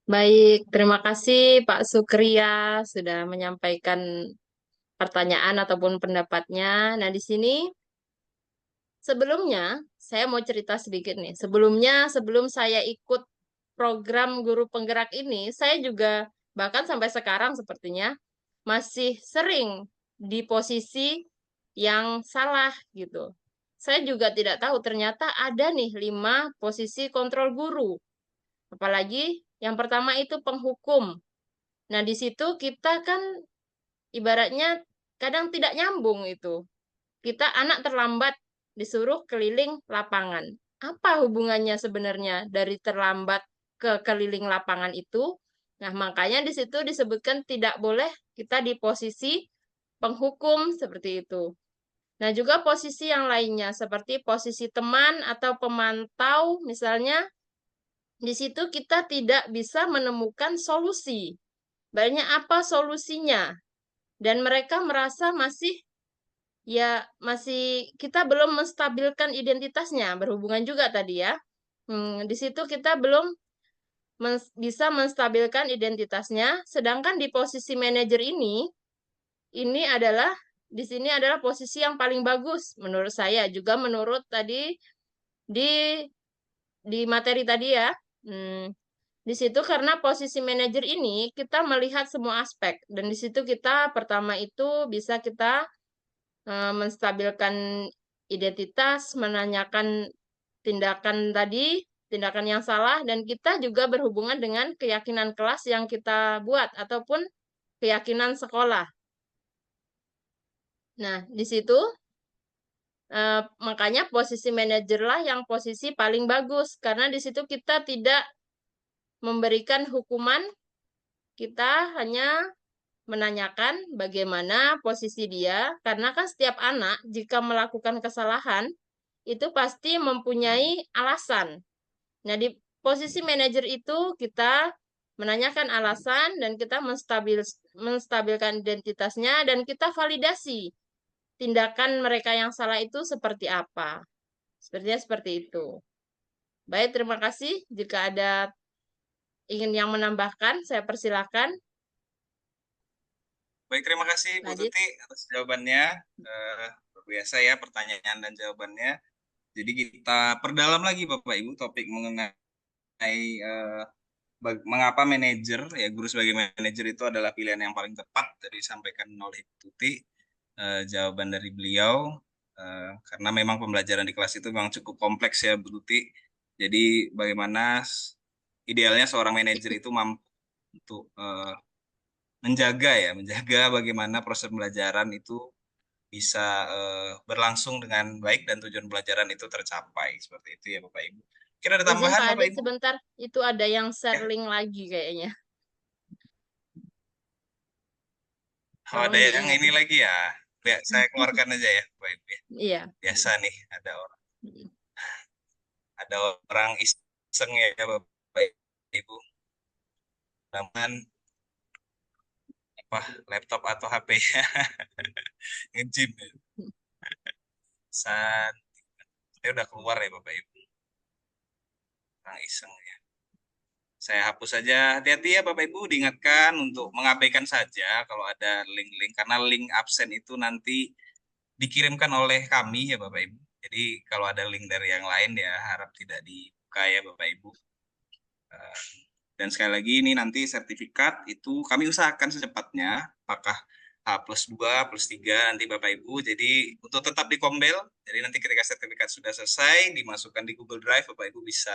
Speaker 2: Baik, terima kasih Pak Sukriya sudah menyampaikan pertanyaan ataupun pendapatnya. Nah, di sini sebelumnya saya mau cerita sedikit nih. Sebelum saya ikut program guru penggerak ini, saya juga bahkan sampai sekarang sepertinya masih sering di posisi yang salah gitu. Saya juga tidak tahu ternyata ada nih 5 posisi kontrol guru. Apalagi yang pertama itu penghukum. Nah, di situ kita kan ibaratnya kadang tidak nyambung itu. Kita anak terlambat disuruh keliling lapangan. Apa hubungannya sebenarnya dari terlambat ke keliling lapangan itu? Nah, makanya di situ disebutkan tidak boleh kita di posisi penghukum seperti itu. Nah, juga posisi yang lainnya seperti posisi teman atau pemantau misalnya di situ kita tidak bisa menemukan solusi. Banyak apa solusinya? Dan mereka merasa masih kita belum menstabilkan identitasnya, berhubungan juga tadi ya. Di situ kita belum bisa menstabilkan identitasnya, sedangkan di posisi manajer ini adalah di sini adalah posisi yang paling bagus menurut saya, juga menurut tadi di materi tadi ya. Di situ karena posisi manajer ini kita melihat semua aspek, dan di situ kita pertama itu bisa kita menstabilkan identitas, menanyakan tindakan yang salah, dan kita juga berhubungan dengan keyakinan kelas yang kita buat ataupun keyakinan sekolah. Nah, di situ makanya posisi manajer lah yang posisi paling bagus, karena di situ kita tidak memberikan hukuman, kita hanya menanyakan bagaimana posisi dia, karena kan setiap anak jika melakukan kesalahan itu pasti mempunyai alasan. Nah, di posisi manajer itu kita menanyakan alasan dan kita menstabilkan identitasnya dan kita validasi tindakan mereka yang salah itu seperti apa. Sepertinya seperti itu. Baik, terima kasih. Jika ada ingin yang menambahkan, saya persilakan.
Speaker 1: Baik, terima kasih Bu
Speaker 2: Adit.
Speaker 1: Tuti atas jawabannya. Luar biasa ya pertanyaan dan jawabannya. Jadi kita perdalam lagi Bapak Ibu topik mengenai mengapa manajer, ya guru sebagai manajer itu adalah pilihan yang paling tepat tadi disampaikan oleh Bu Tuti. Jawaban dari beliau, karena memang pembelajaran di kelas itu memang cukup kompleks ya Bu Tuti. Jadi bagaimana idealnya seorang manajer itu mampu untuk menjaga bagaimana proses pembelajaran itu bisa berlangsung dengan baik dan tujuan pembelajaran itu tercapai. Seperti itu ya Bapak Ibu. Kira ada
Speaker 2: Izin
Speaker 1: tambahan
Speaker 2: Pak
Speaker 1: Bapak
Speaker 2: Adit
Speaker 1: Ibu?
Speaker 2: sebentar, itu ada yang share link lagi kayaknya.
Speaker 1: Oh, ada
Speaker 2: Tolong
Speaker 1: yang ini
Speaker 2: diingetin.
Speaker 1: lagi ya. Saya keluarkan aja ya Bapak Ibu ya.
Speaker 2: Iya.
Speaker 1: Biasa nih ada orang iseng ya Bapak Ibu. Namun apa laptop atau HP-nya nge-gym ya. Saya udah keluar ya Bapak Ibu. Orang iseng ya. Saya hapus saja. Hati-hati ya Bapak Ibu, diingatkan untuk mengabaikan saja kalau ada link-link, karena link absen itu nanti dikirimkan oleh kami ya Bapak Ibu. Jadi kalau ada link dari yang lain ya harap tidak dibuka ya Bapak Ibu. Dan sekali lagi ini nanti sertifikat itu kami usahakan secepatnya, apakah H+2, +3 nanti Bapak Ibu. Jadi untuk tetap di Kombel, jadi nanti ketika sertifikat sudah selesai, dimasukkan di Google Drive, Bapak Ibu bisa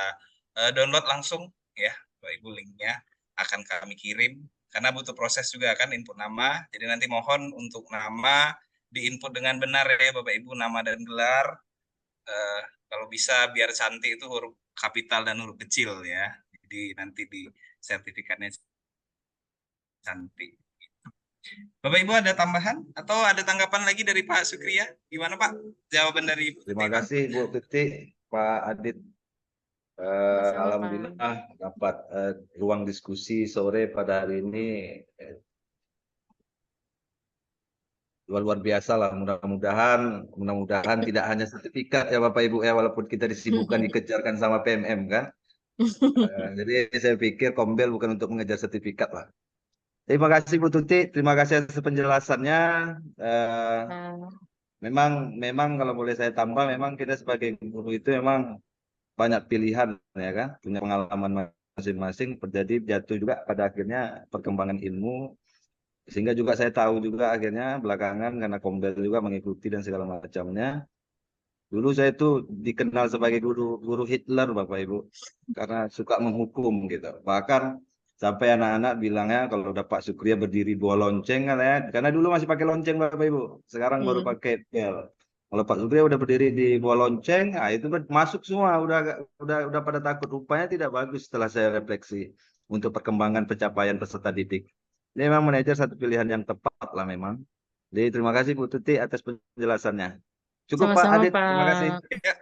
Speaker 1: download langsung ya Bapak Ibu, linknya akan kami kirim. Karena butuh proses juga kan input nama, jadi nanti mohon untuk nama diinput dengan benar ya Bapak Ibu, nama dan gelar. Kalau bisa biar cantik itu huruf kapital dan huruf kecil ya. Jadi nanti di sertifikatnya cantik. Bapak Ibu ada tambahan atau ada tanggapan lagi dari Pak Sukriya? Gimana Pak? Jawaban dari Ibu.
Speaker 11: Terima kasih Bu Tuti, Pak Adit. Alhamdulillah dapat ruang diskusi sore pada hari ini luar biasa lah. Mudah-mudahan tidak hanya sertifikat ya Bapak Ibu ya, walaupun kita disibukkan dikejarkan sama PMM kan. Jadi saya pikir Kombel bukan untuk mengejar sertifikat lah. Terima kasih Bu Tuti, terima kasih atas penjelasannya. Memang kalau boleh saya tambah, memang kita sebagai guru itu memang banyak pilihan ya kan, punya pengalaman masing-masing, terjadi jatuh juga pada akhirnya perkembangan ilmu, sehingga juga saya tahu juga akhirnya belakangan karena Kombel juga mengikuti dan segala macamnya. Dulu saya itu dikenal sebagai guru Hitler Bapak Ibu, karena suka menghukum gitu. Bahkan sampai anak-anak bilangnya kalau udah Pak Sukriya berdiri 2 lonceng kan ya, karena dulu masih pakai lonceng Bapak Ibu, sekarang baru pakai bel. Kalau Pak Sukriya udah berdiri di 2 lonceng, nah itu masuk semua, udah pada takut. Rupanya tidak bagus setelah saya refleksi untuk perkembangan pencapaian peserta didik. Ini memang manajer satu pilihan yang tepat lah memang. Jadi terima kasih Bu Tuti atas penjelasannya. Cukup Pak
Speaker 2: Sama-sama,
Speaker 11: Adit,
Speaker 2: Pak.
Speaker 11: terima kasih.
Speaker 1: Ya,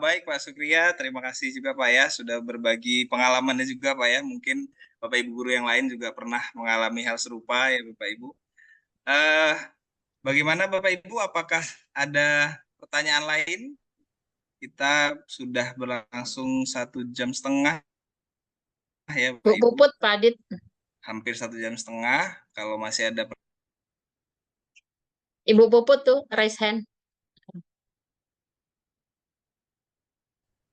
Speaker 1: baik Pak Sukriya, terima kasih juga Pak ya sudah berbagi pengalamannya juga Pak ya. Mungkin Bapak Ibu guru yang lain juga pernah mengalami hal serupa ya Bapak Ibu. Bagaimana Bapak Ibu, apakah ada pertanyaan lain? Kita sudah berlangsung 1,5 jam ya Bapak Ibu.
Speaker 2: Puput Pak Adit.
Speaker 1: Hampir 1,5 jam. Kalau masih ada
Speaker 2: Ibu Puput tuh raise hand.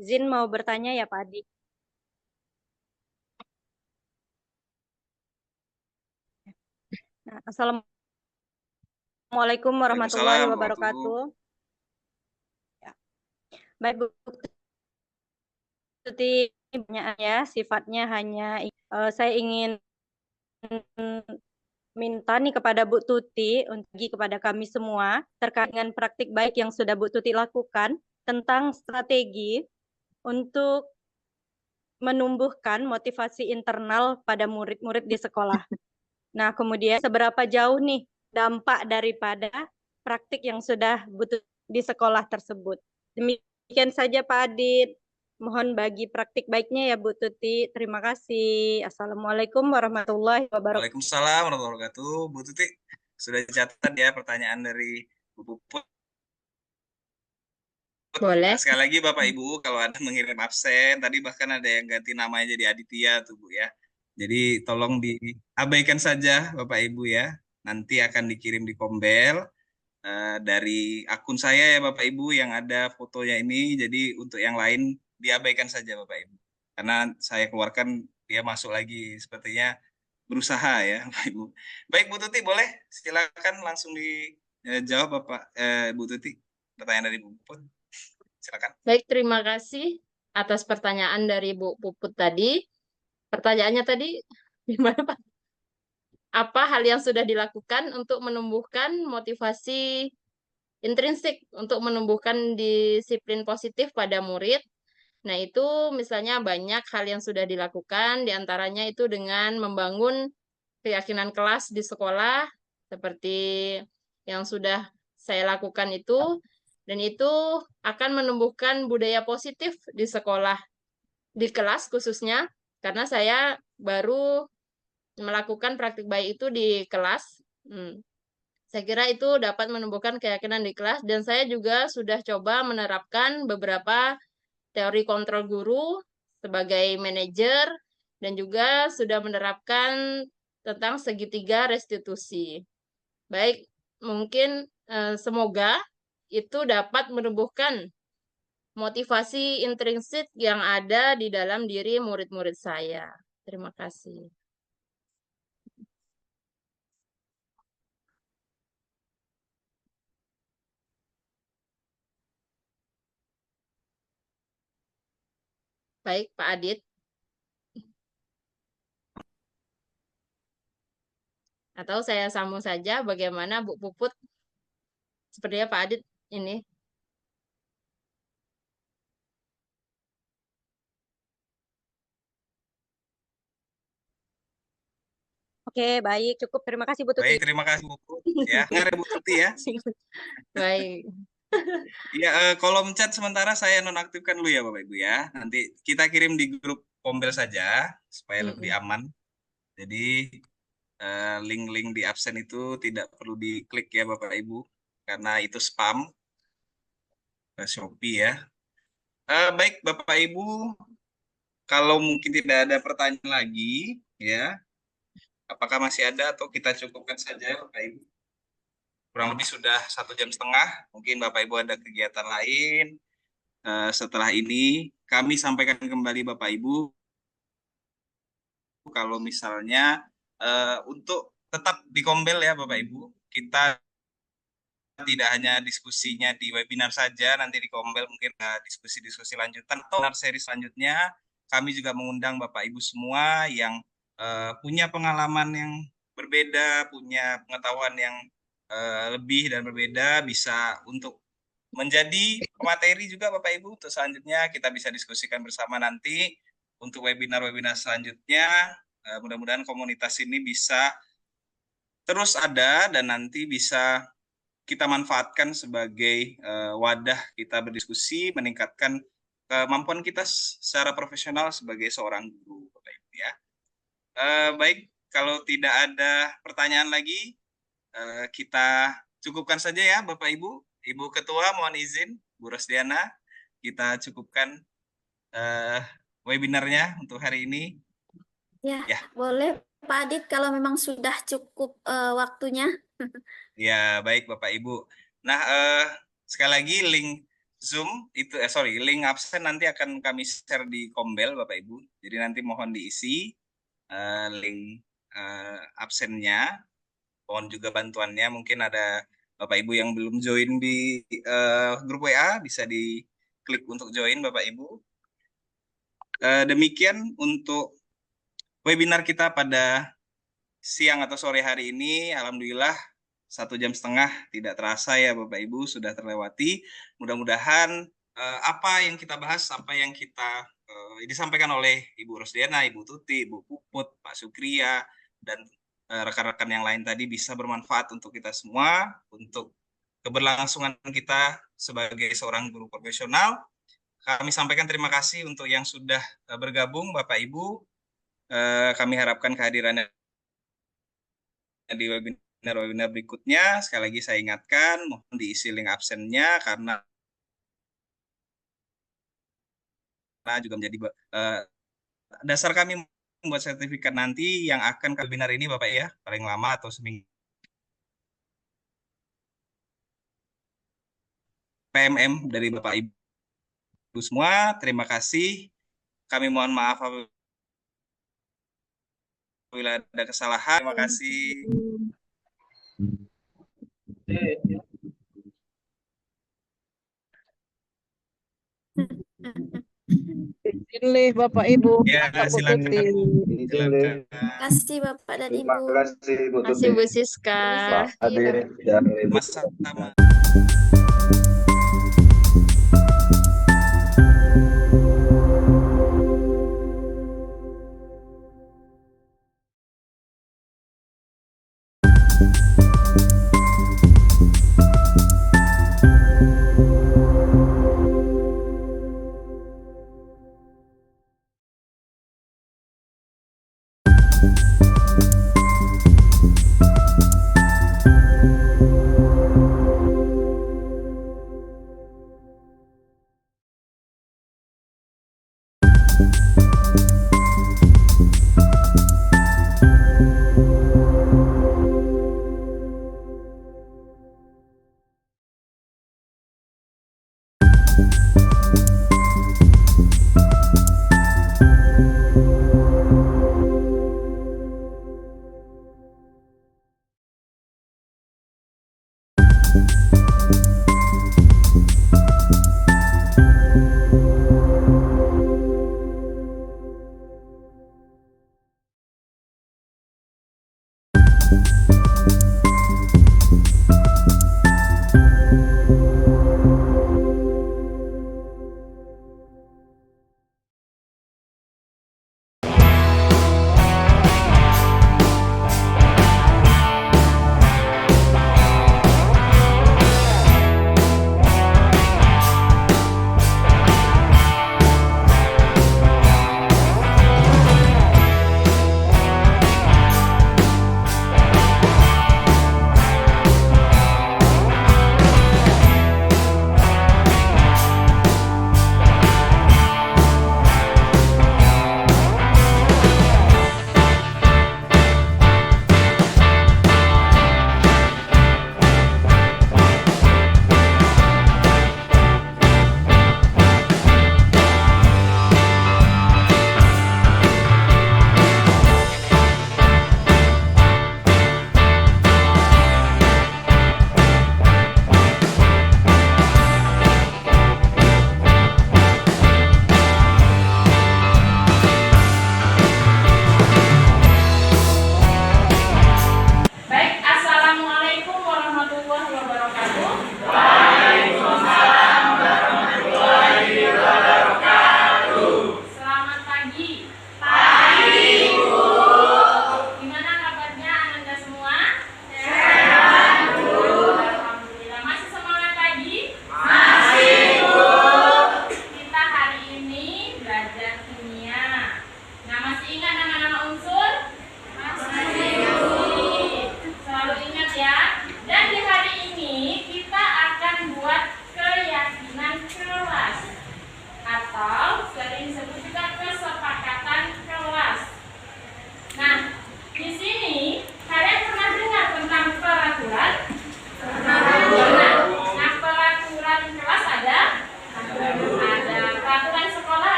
Speaker 10: Zin mau bertanya ya Pak Adi. Nah, Assalamualaikum warahmatullahi wabarakatuh. Ya. Baik Bu Tuti, pertanyaannya sifatnya hanya saya ingin minta nih kepada Bu Tuti untuk kepada kami semua terkait dengan praktik baik yang sudah Bu Tuti lakukan tentang strategi untuk menumbuhkan motivasi internal pada murid-murid di sekolah. Nah, kemudian seberapa jauh nih dampak daripada praktik yang sudah butuh di sekolah tersebut. Demikian saja Pak Adit. Mohon bagi praktik baiknya ya Bu Tuti. Terima kasih. Assalamualaikum warahmatullahi wabarakatuh.
Speaker 1: Waalaikumsalam warahmatullahi wabarakatuh. Bu Tuti, sudah dicatat ya pertanyaan dari Bu Puput.
Speaker 2: Boleh.
Speaker 1: Sekali lagi Bapak Ibu, kalau ada mengirim absen, tadi bahkan ada yang ganti namanya jadi Aditya tuh Bu ya. Jadi tolong diabaikan saja Bapak Ibu ya. Nanti akan dikirim di Kombel dari akun saya ya Bapak Ibu yang ada fotonya ini. Jadi untuk yang lain diabaikan saja Bapak Ibu. Karena saya keluarkan dia masuk lagi sepertinya berusaha ya Bapak Ibu. Baik Bu Tuti, boleh silakan langsung dijawab Bapak Bu Tuti pertanyaan dari Bu Puput. Silakan.
Speaker 2: Baik, terima kasih atas pertanyaan dari Bu Puput tadi. Pertanyaannya tadi gimana Pak? Apa hal yang sudah dilakukan untuk menumbuhkan motivasi intrinsik untuk menumbuhkan disiplin positif pada murid? Nah, itu misalnya banyak hal yang sudah dilakukan, diantaranya itu dengan membangun keyakinan kelas di sekolah, seperti yang sudah saya lakukan itu, dan itu akan menumbuhkan budaya positif di sekolah, di kelas khususnya, karena saya baru melakukan praktik baik itu di kelas. Saya kira itu dapat menumbuhkan keyakinan di kelas, dan saya juga sudah coba menerapkan beberapa teori kontrol guru sebagai manajer, dan juga sudah menerapkan tentang segitiga restitusi. Baik, mungkin semoga itu dapat menumbuhkan motivasi intrinsik yang ada di dalam diri murid-murid saya. Terima kasih. Baik, Pak Adit. Atau saya sambung saja bagaimana Bu Puput, sepertinya Pak Adit ini.
Speaker 10: Oke, baik. Cukup. Terima kasih Bu Tuti.
Speaker 1: Baik, terima kasih Bu Puput. Ya, dengar ya Bu Tuti ya.
Speaker 2: Baik.
Speaker 1: Ya, kolom chat sementara saya nonaktifkan dulu ya Bapak Ibu ya. Nanti kita kirim di grup Kombel saja supaya lebih aman. Jadi link-link di absen itu tidak perlu diklik ya Bapak Ibu karena itu spam ke Shopee ya. Baik Bapak Ibu, kalau mungkin tidak ada pertanyaan lagi ya, apakah masih ada atau kita cukupkan saja Bapak Ibu? Kurang lebih sudah 1,5 jam. Mungkin Bapak Ibu ada kegiatan lain. Setelah ini kami sampaikan kembali Bapak Ibu kalau misalnya untuk tetap di Kombel ya Bapak Ibu, kita tidak hanya diskusinya di webinar saja, nanti di Kombel mungkin diskusi-diskusi lanjutan atau seri selanjutnya kami juga mengundang Bapak Ibu semua yang punya pengalaman yang berbeda, punya pengetahuan yang lebih dan berbeda, bisa untuk menjadi materi juga Bapak Ibu. Untuk selanjutnya kita bisa diskusikan bersama nanti untuk webinar-webinar selanjutnya. Mudah-mudahan komunitas ini bisa terus ada dan nanti bisa kita manfaatkan sebagai wadah kita berdiskusi, meningkatkan kemampuan kita secara profesional sebagai seorang guru Bapak Ibu ya. Baik, kalau tidak ada pertanyaan lagi, kita cukupkan saja ya Bapak Ibu. Ibu Ketua mohon izin, Bu Rosdiana, kita cukupkan webinarnya untuk hari ini.
Speaker 3: Ya, boleh Pak Adit kalau memang sudah cukup waktunya.
Speaker 1: Ya, baik Bapak Ibu. Nah, sekali lagi link Zoom itu link absen nanti akan kami share di Kombel Bapak Ibu. Jadi nanti mohon diisi link absennya. Mohon juga bantuannya. Mungkin ada Bapak Ibu yang belum join di grup WA, bisa diklik untuk join Bapak Ibu. Demikian untuk webinar kita pada siang atau sore hari ini. Alhamdulillah 1,5 jam tidak terasa ya Bapak Ibu, sudah terlewati. Mudah-mudahan apa yang kita bahas, apa yang kita disampaikan oleh Ibu Rosdiana, Ibu Tuti, Ibu Puput, Pak Sukria, dan rekan-rekan yang lain tadi bisa bermanfaat untuk kita semua, untuk keberlangsungan kita sebagai seorang guru profesional. Kami sampaikan terima kasih untuk yang sudah bergabung, Bapak Ibu. Kami harapkan kehadirannya di webinar berikutnya. Sekali lagi saya ingatkan, mohon diisi link absennya karena juga menjadi dasar kami membuat sertifikat nanti yang akan ke webinar ini, Bapak ya, paling lama atau seminggu. PMM dari Bapak Ibu semua, terima kasih. Kami mohon maaf apabila ada kesalahan. Terima kasih.
Speaker 5: Izin Bapak Ibu.
Speaker 1: Ya, silakan.
Speaker 3: Terima kasih Bapak dan Ibu.
Speaker 11: Terima kasih Bu
Speaker 2: Terima kasih
Speaker 11: Tuti,
Speaker 2: Bu Siska.
Speaker 11: Pak Adit, dan Ibu.
Speaker 1: Sama-sama.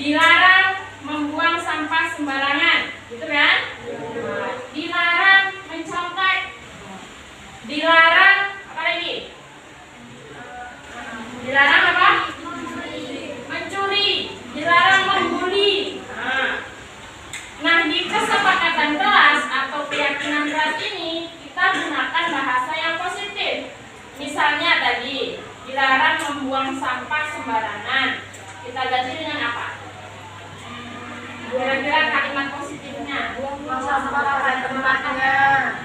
Speaker 2: Dilarang membuang sampah sembarangan, gitu kan? Dilarang mencontek, dilarang apa lagi? Dilarang apa? Mencuri, dilarang membuli. Nah, jika dilarang membuang sampah sembarangan. Kita ganti dengan apa? Kira-kira kalimat positifnya. Buang sampah pada tempatnya.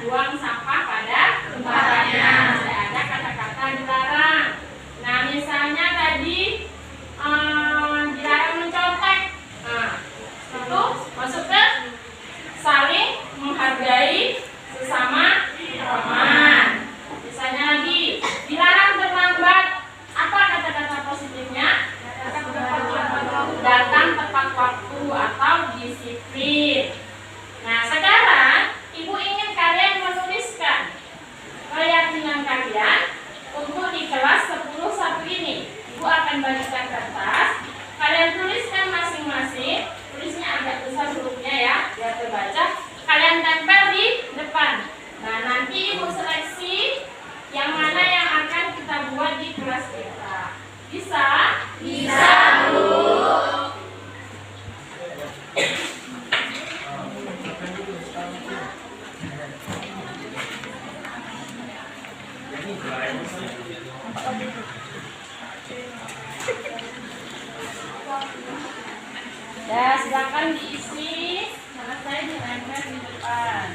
Speaker 2: Buang sampah pada tempatnya. Tidak ada kata-kata dilarang. Nah, misalnya tadi dilarang mencontek. Nah, itu masuk ke saling menghargai sesama teman. Misalnya lagi dilarang terlambat. Apa kata-kata positifnya? Datang tepat waktu atau disiplin. Nah, sekarang Ibu ingin kalian menuliskan keyakinan kalian untuk di kelas 10-1 ini. Ibu akan bagikan kertas. Kalian tuliskan masing-masing. Tulisnya agak besar hurufnya ya, biar terbaca. Kalian tempel di depan. Nah, nanti Ibu seleksi yang mana yang akan kita buat di kelas kita. Bisa? Bisa, Bu. Ya, silakan diisi. Selesai ditempel di depan.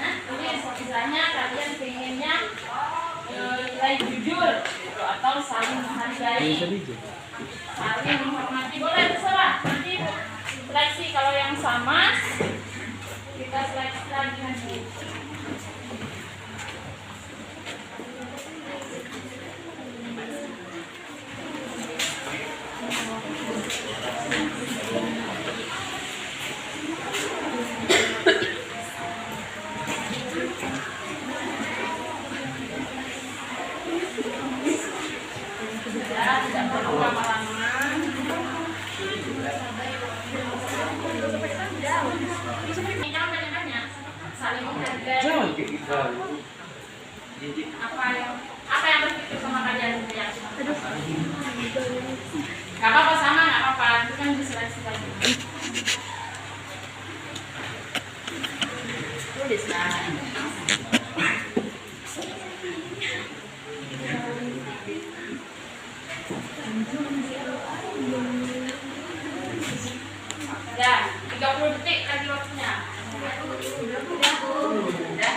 Speaker 2: Nah, ini misalnya kalian pengennya nilai jujur gitu, atau saling menghargai, saling menghormati, boleh terserah. Nanti seleksi kalau yang sama kita seleksi lagi nanti. Tidak perlu lama-lama. Jangan banyak-banyak. Saling menghargai. Apa yang berpikir sama kalian? Gak apa-apa, sama gak apa-apa. Itu kan diseleksi lagi. Tulis lah. Ya, 30 detik lagi waktunya. Udah.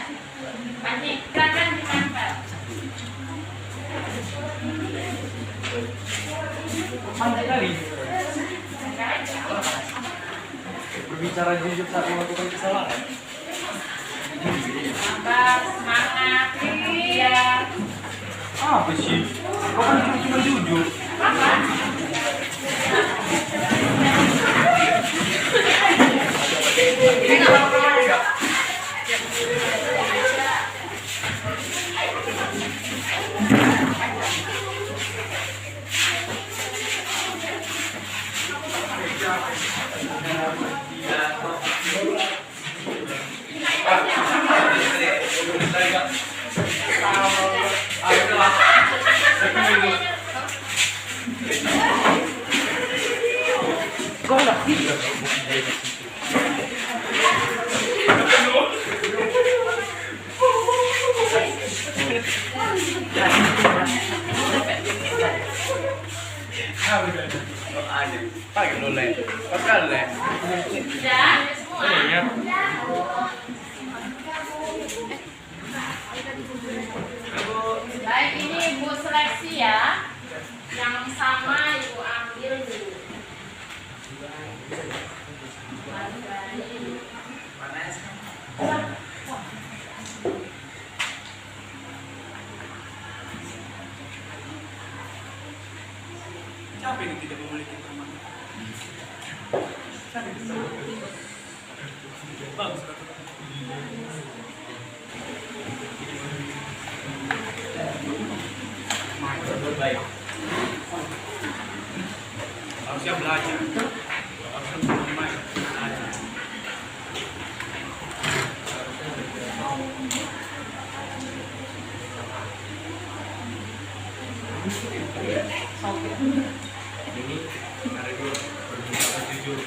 Speaker 2: Nanti silakan ditempel.
Speaker 12: Pandai kali. Berbicara jujur saat melakukan kesalahan.
Speaker 2: Sabar, semangat, ya.
Speaker 12: Apa sih? Kau kan cuma jujur.
Speaker 2: Apa?
Speaker 12: Kau nggak bisa. Pakai dulu, pakai dulu.
Speaker 2: Sudah, semua. Baik, ini Ibu seleksi ya. Yang sama Ibu ambil dulu.
Speaker 12: Siapa ini tidak memiliki teman? Bagus. Baik. Harusnya belajar. Harusnya bermain.
Speaker 2: Oke.
Speaker 7: Ini ada dua berbicara jujur.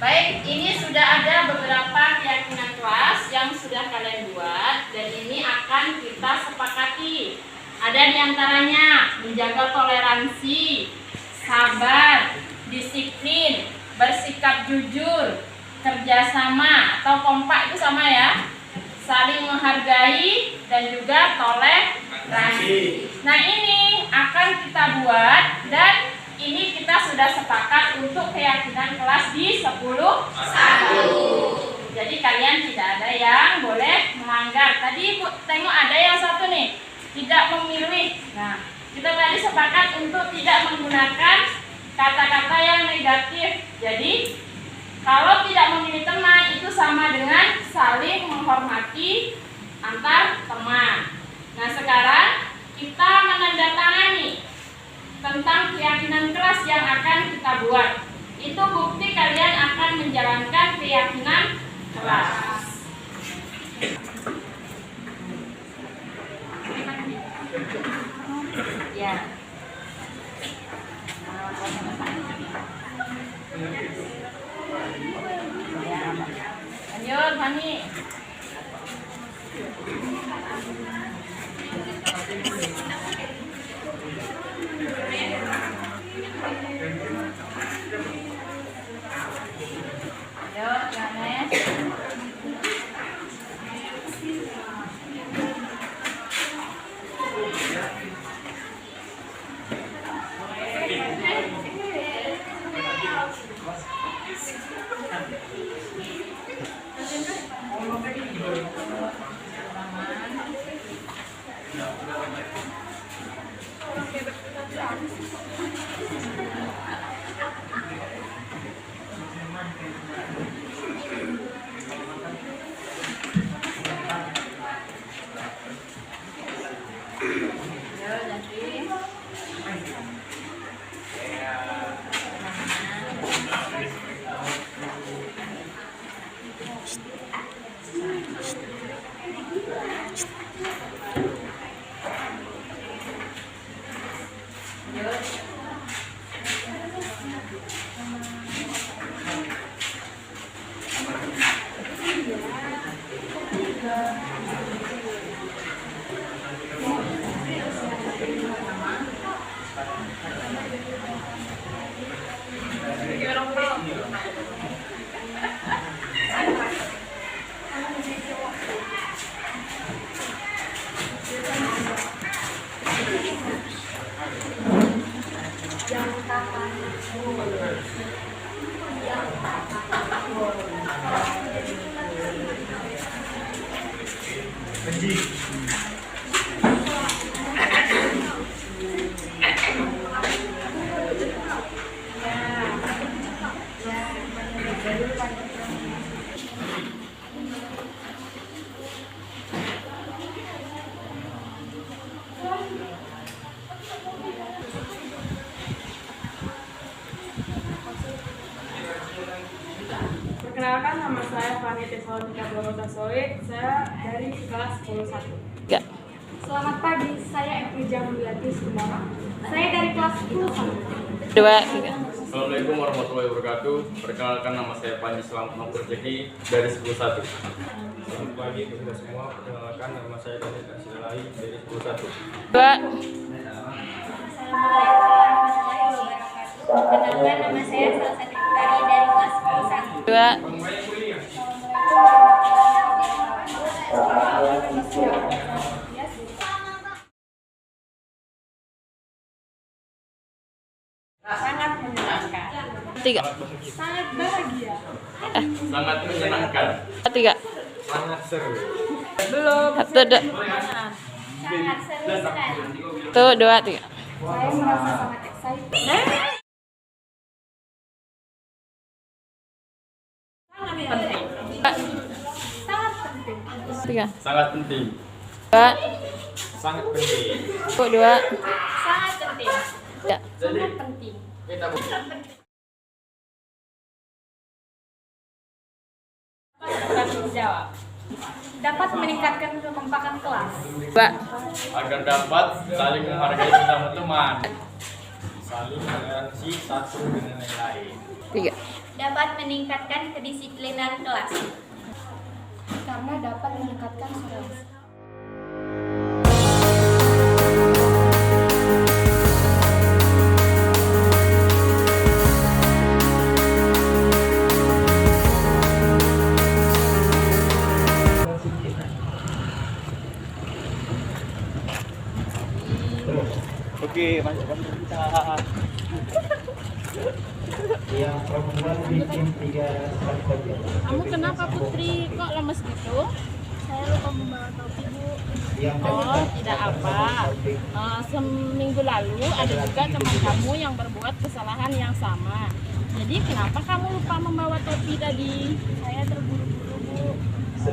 Speaker 2: Baik, ini sudah ada beberapa keyakinan kelas yang sudah kalian buat dan ini akan kita sepakati. Ada di antaranya menjaga toleransi, sabar, disiplin, bersikap jujur, kerjasama atau kompak itu sama ya, saling menghargai dan juga toleransi. Nah ini akan kita buat dan ini kita sudah sepakat untuk keyakinan kelas di 10.1. Jadi kalian tidak ada yang boleh melanggar. Tadi tengok ada yang satu nih, tidak memilih. Nah, kita tadi sepakat untuk tidak menggunakan kata-kata yang negatif. Jadi, kalau tidak memilih teman itu sama dengan saling menghormati antar teman. Nah, sekarang kita menandatangani tentang keyakinan kelas yang akan kita buat. Itu bukti kalian akan menjalankan keyakinan kelas. Ya. Lanjut, Fani.
Speaker 8: Perkenalkan, nama saya Fani Tesalonika Blonotasoe. Saya dari kelas 10.1.
Speaker 2: Ya.
Speaker 8: Selamat pagi, saya Efrija Mulyati Sumara. Saya dari kelas 10.1.
Speaker 2: 2, 3.
Speaker 13: Assalamualaikum warahmatullahi wabarakatuh. Perkenalkan, nama saya Panji Selamat Nopurjeki dari 10.1.
Speaker 7: Selamat pagi kepada semua. Perkenalkan, nama saya Daniel Kasilai dari 10.1.
Speaker 2: 2.
Speaker 8: Perkenalkan, nama saya Salsa Tripudari dari kelas 10.1.
Speaker 2: 2.
Speaker 8: Sangat menyenangkan.
Speaker 2: 3.
Speaker 8: Sangat bahagia.
Speaker 13: Sangat menyenangkan.
Speaker 2: 3.
Speaker 7: Sangat seru.
Speaker 8: Belum.
Speaker 2: 1, 2.
Speaker 8: Sangat seru sekali.
Speaker 2: 1, 2, 3.
Speaker 8: Saya merasa sangat excited.
Speaker 2: Penting.
Speaker 8: Sangat penting.
Speaker 2: 3.
Speaker 13: Sangat penting.
Speaker 2: 2.
Speaker 7: Sangat penting.
Speaker 2: 2.
Speaker 8: Sangat penting.
Speaker 2: Ya.
Speaker 8: Sangat penting.
Speaker 13: Kita
Speaker 8: Jawab. Dapat meningkatkan kekompakan kelas.
Speaker 2: Mbak.
Speaker 13: Agar dapat saling menghargai sesama teman, saling toleransi satu dengan yang lain.
Speaker 2: 3.
Speaker 6: Dapat meningkatkan kedisiplinan kelas.
Speaker 8: Karena dapat meningkatkan toleransi.
Speaker 12: Oke, masukkan kita. Yang perempuan bikin 3 kali saja.
Speaker 2: Kamu kenapa Putri? Kok lemes gitu?
Speaker 8: Saya lupa membawa topi, Bu.
Speaker 2: Oh, tidak apa. Seminggu lalu ada juga teman kamu yang berbuat kesalahan yang sama. Jadi kenapa kamu lupa membawa topi tadi?
Speaker 8: Saya terburu-buru, Bu.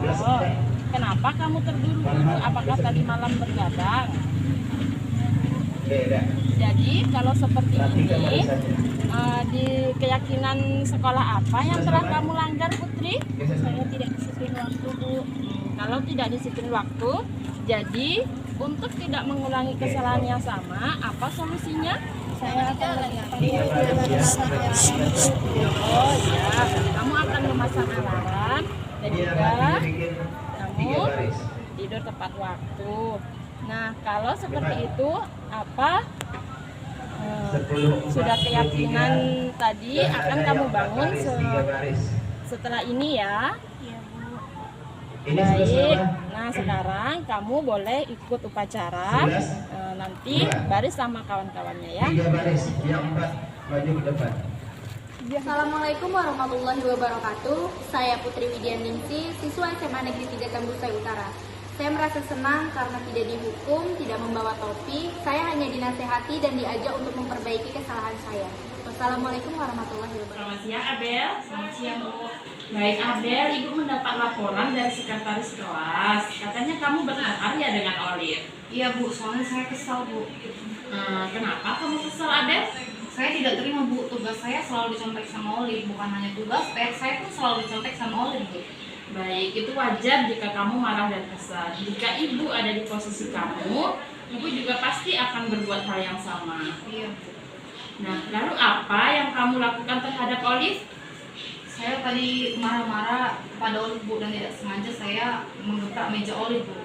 Speaker 2: Oh, kenapa kamu terburu-buru? Apakah tadi malam bergadang? Jadi kalau seperti ini, di keyakinan sekolah apa yang telah kamu langgar, Putri?
Speaker 8: Saya tidak disiplin waktu, Bu.
Speaker 2: Kalau tidak disiplin waktu, jadi untuk tidak mengulangi kesalahan yang sama, apa solusinya?
Speaker 8: Saya akan melakukan
Speaker 2: Oh ya, kamu akan memasang alarm dan juga kamu tidur tepat waktu. Nah, kalau seperti itu, apa sudah keyakinan tadi akan kamu bangun setelah ini ya?
Speaker 8: Iya, Bu.
Speaker 2: Baik, nah sekarang kamu boleh ikut upacara, nanti baris sama kawan-kawannya ya.
Speaker 12: 3 baris, yang 4 maju ke depan.
Speaker 6: Assalamualaikum warahmatullahi wabarakatuh. Saya Putri Widianingsih, siswa SMA Negeri 3 Tambusai Utara. Saya merasa senang karena tidak dihukum, tidak membawa topi. Saya hanya dinasehati dan diajak untuk memperbaiki kesalahan saya. Wassalamualaikum warahmatullahi wabarakatuh.
Speaker 2: Selamat siang Abel. Selamat siang Bu. Baik Abel, Ibu mendapat laporan dari sekretaris kelas. Katanya kamu bertengkar ya dengan Olive.
Speaker 6: Iya Bu, soalnya saya kesal Bu.
Speaker 2: Kenapa kamu kesal Abel?
Speaker 6: Saya tidak terima Bu, tugas saya selalu dicontek sama Olive. Bukan hanya tugas, PR saya pun selalu dicontek sama Olive Bu.
Speaker 2: Baik, itu wajar jika kamu marah dan kesal. Jika ibu ada di posisi kamu, ibu juga pasti akan berbuat hal yang sama.
Speaker 6: Iya Bu.
Speaker 2: Nah, lalu apa yang kamu lakukan terhadap Olive?
Speaker 6: Saya tadi marah-marah pada Olive Bu dan tidak sengaja saya menggebrak meja Olive Bu.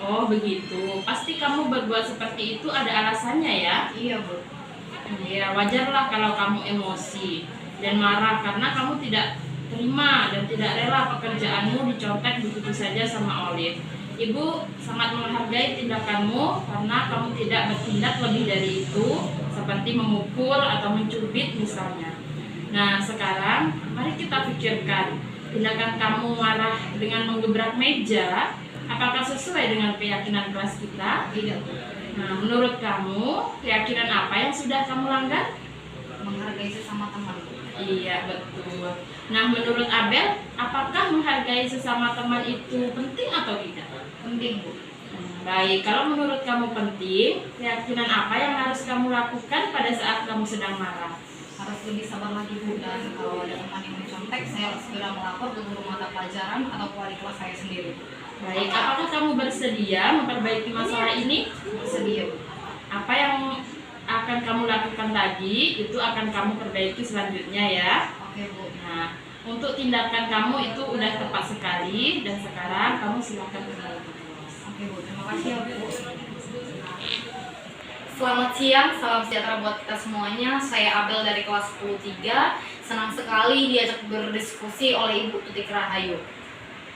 Speaker 2: Oh begitu, pasti kamu berbuat seperti itu ada alasannya ya?
Speaker 6: Iya Bu.
Speaker 2: Ya wajarlah kalau kamu emosi dan marah karena kamu tidak terima dan tidak rela pekerjaanmu dicontek begitu saja sama Olive. Ibu sangat menghargai tindakanmu karena kamu tidak bertindak lebih dari itu, seperti memukul atau mencubit misalnya. Nah sekarang mari kita pikirkan, tindakan kamu marah dengan menggebrak meja, apakah sesuai dengan keyakinan kelas kita?
Speaker 6: Tidak.
Speaker 2: Nah menurut kamu, keyakinan apa yang sudah kamu langgar?
Speaker 6: Menghargai sesama teman.
Speaker 2: Iya betul. Nah menurut Abel, apakah menghargai sesama teman itu penting atau tidak?
Speaker 6: Penting Bu.
Speaker 2: Baik, kalau menurut kamu penting, keyakinan apa yang harus kamu lakukan pada saat kamu sedang marah?
Speaker 6: Harus lebih sabar lagi Bu, dan kalau ada teman yang mencontek, saya harus segera melapor ke guru mata pelajaran atau ke wali kelas saya sendiri.
Speaker 2: Baik, apakah kamu bersedia memperbaiki masalah ini?
Speaker 6: Bersedia Bu.
Speaker 2: Apa yang akan kamu lakukan tadi, itu akan kamu perbaiki selanjutnya ya.
Speaker 6: Oke Bu.
Speaker 2: Nah, untuk tindakan kamu itu udah tepat sekali, dan sekarang kamu silakan kembali ke kelas.
Speaker 6: Oke Bu, terima kasih ya Bu. Selamat siang, salam sejahtera buat kita semuanya. Saya Abel dari kelas 10-3. Senang sekali diajak berdiskusi oleh Ibu Tutik Rahayu.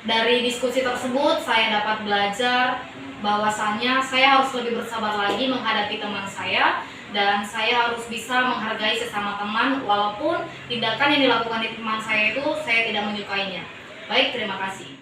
Speaker 6: Dari diskusi tersebut, saya dapat belajar bahwasannya saya harus lebih bersabar lagi menghadapi teman saya, dan saya harus bisa menghargai sesama teman walaupun tindakan yang dilakukan di teman saya itu saya tidak menyukainya. Baik, terima kasih.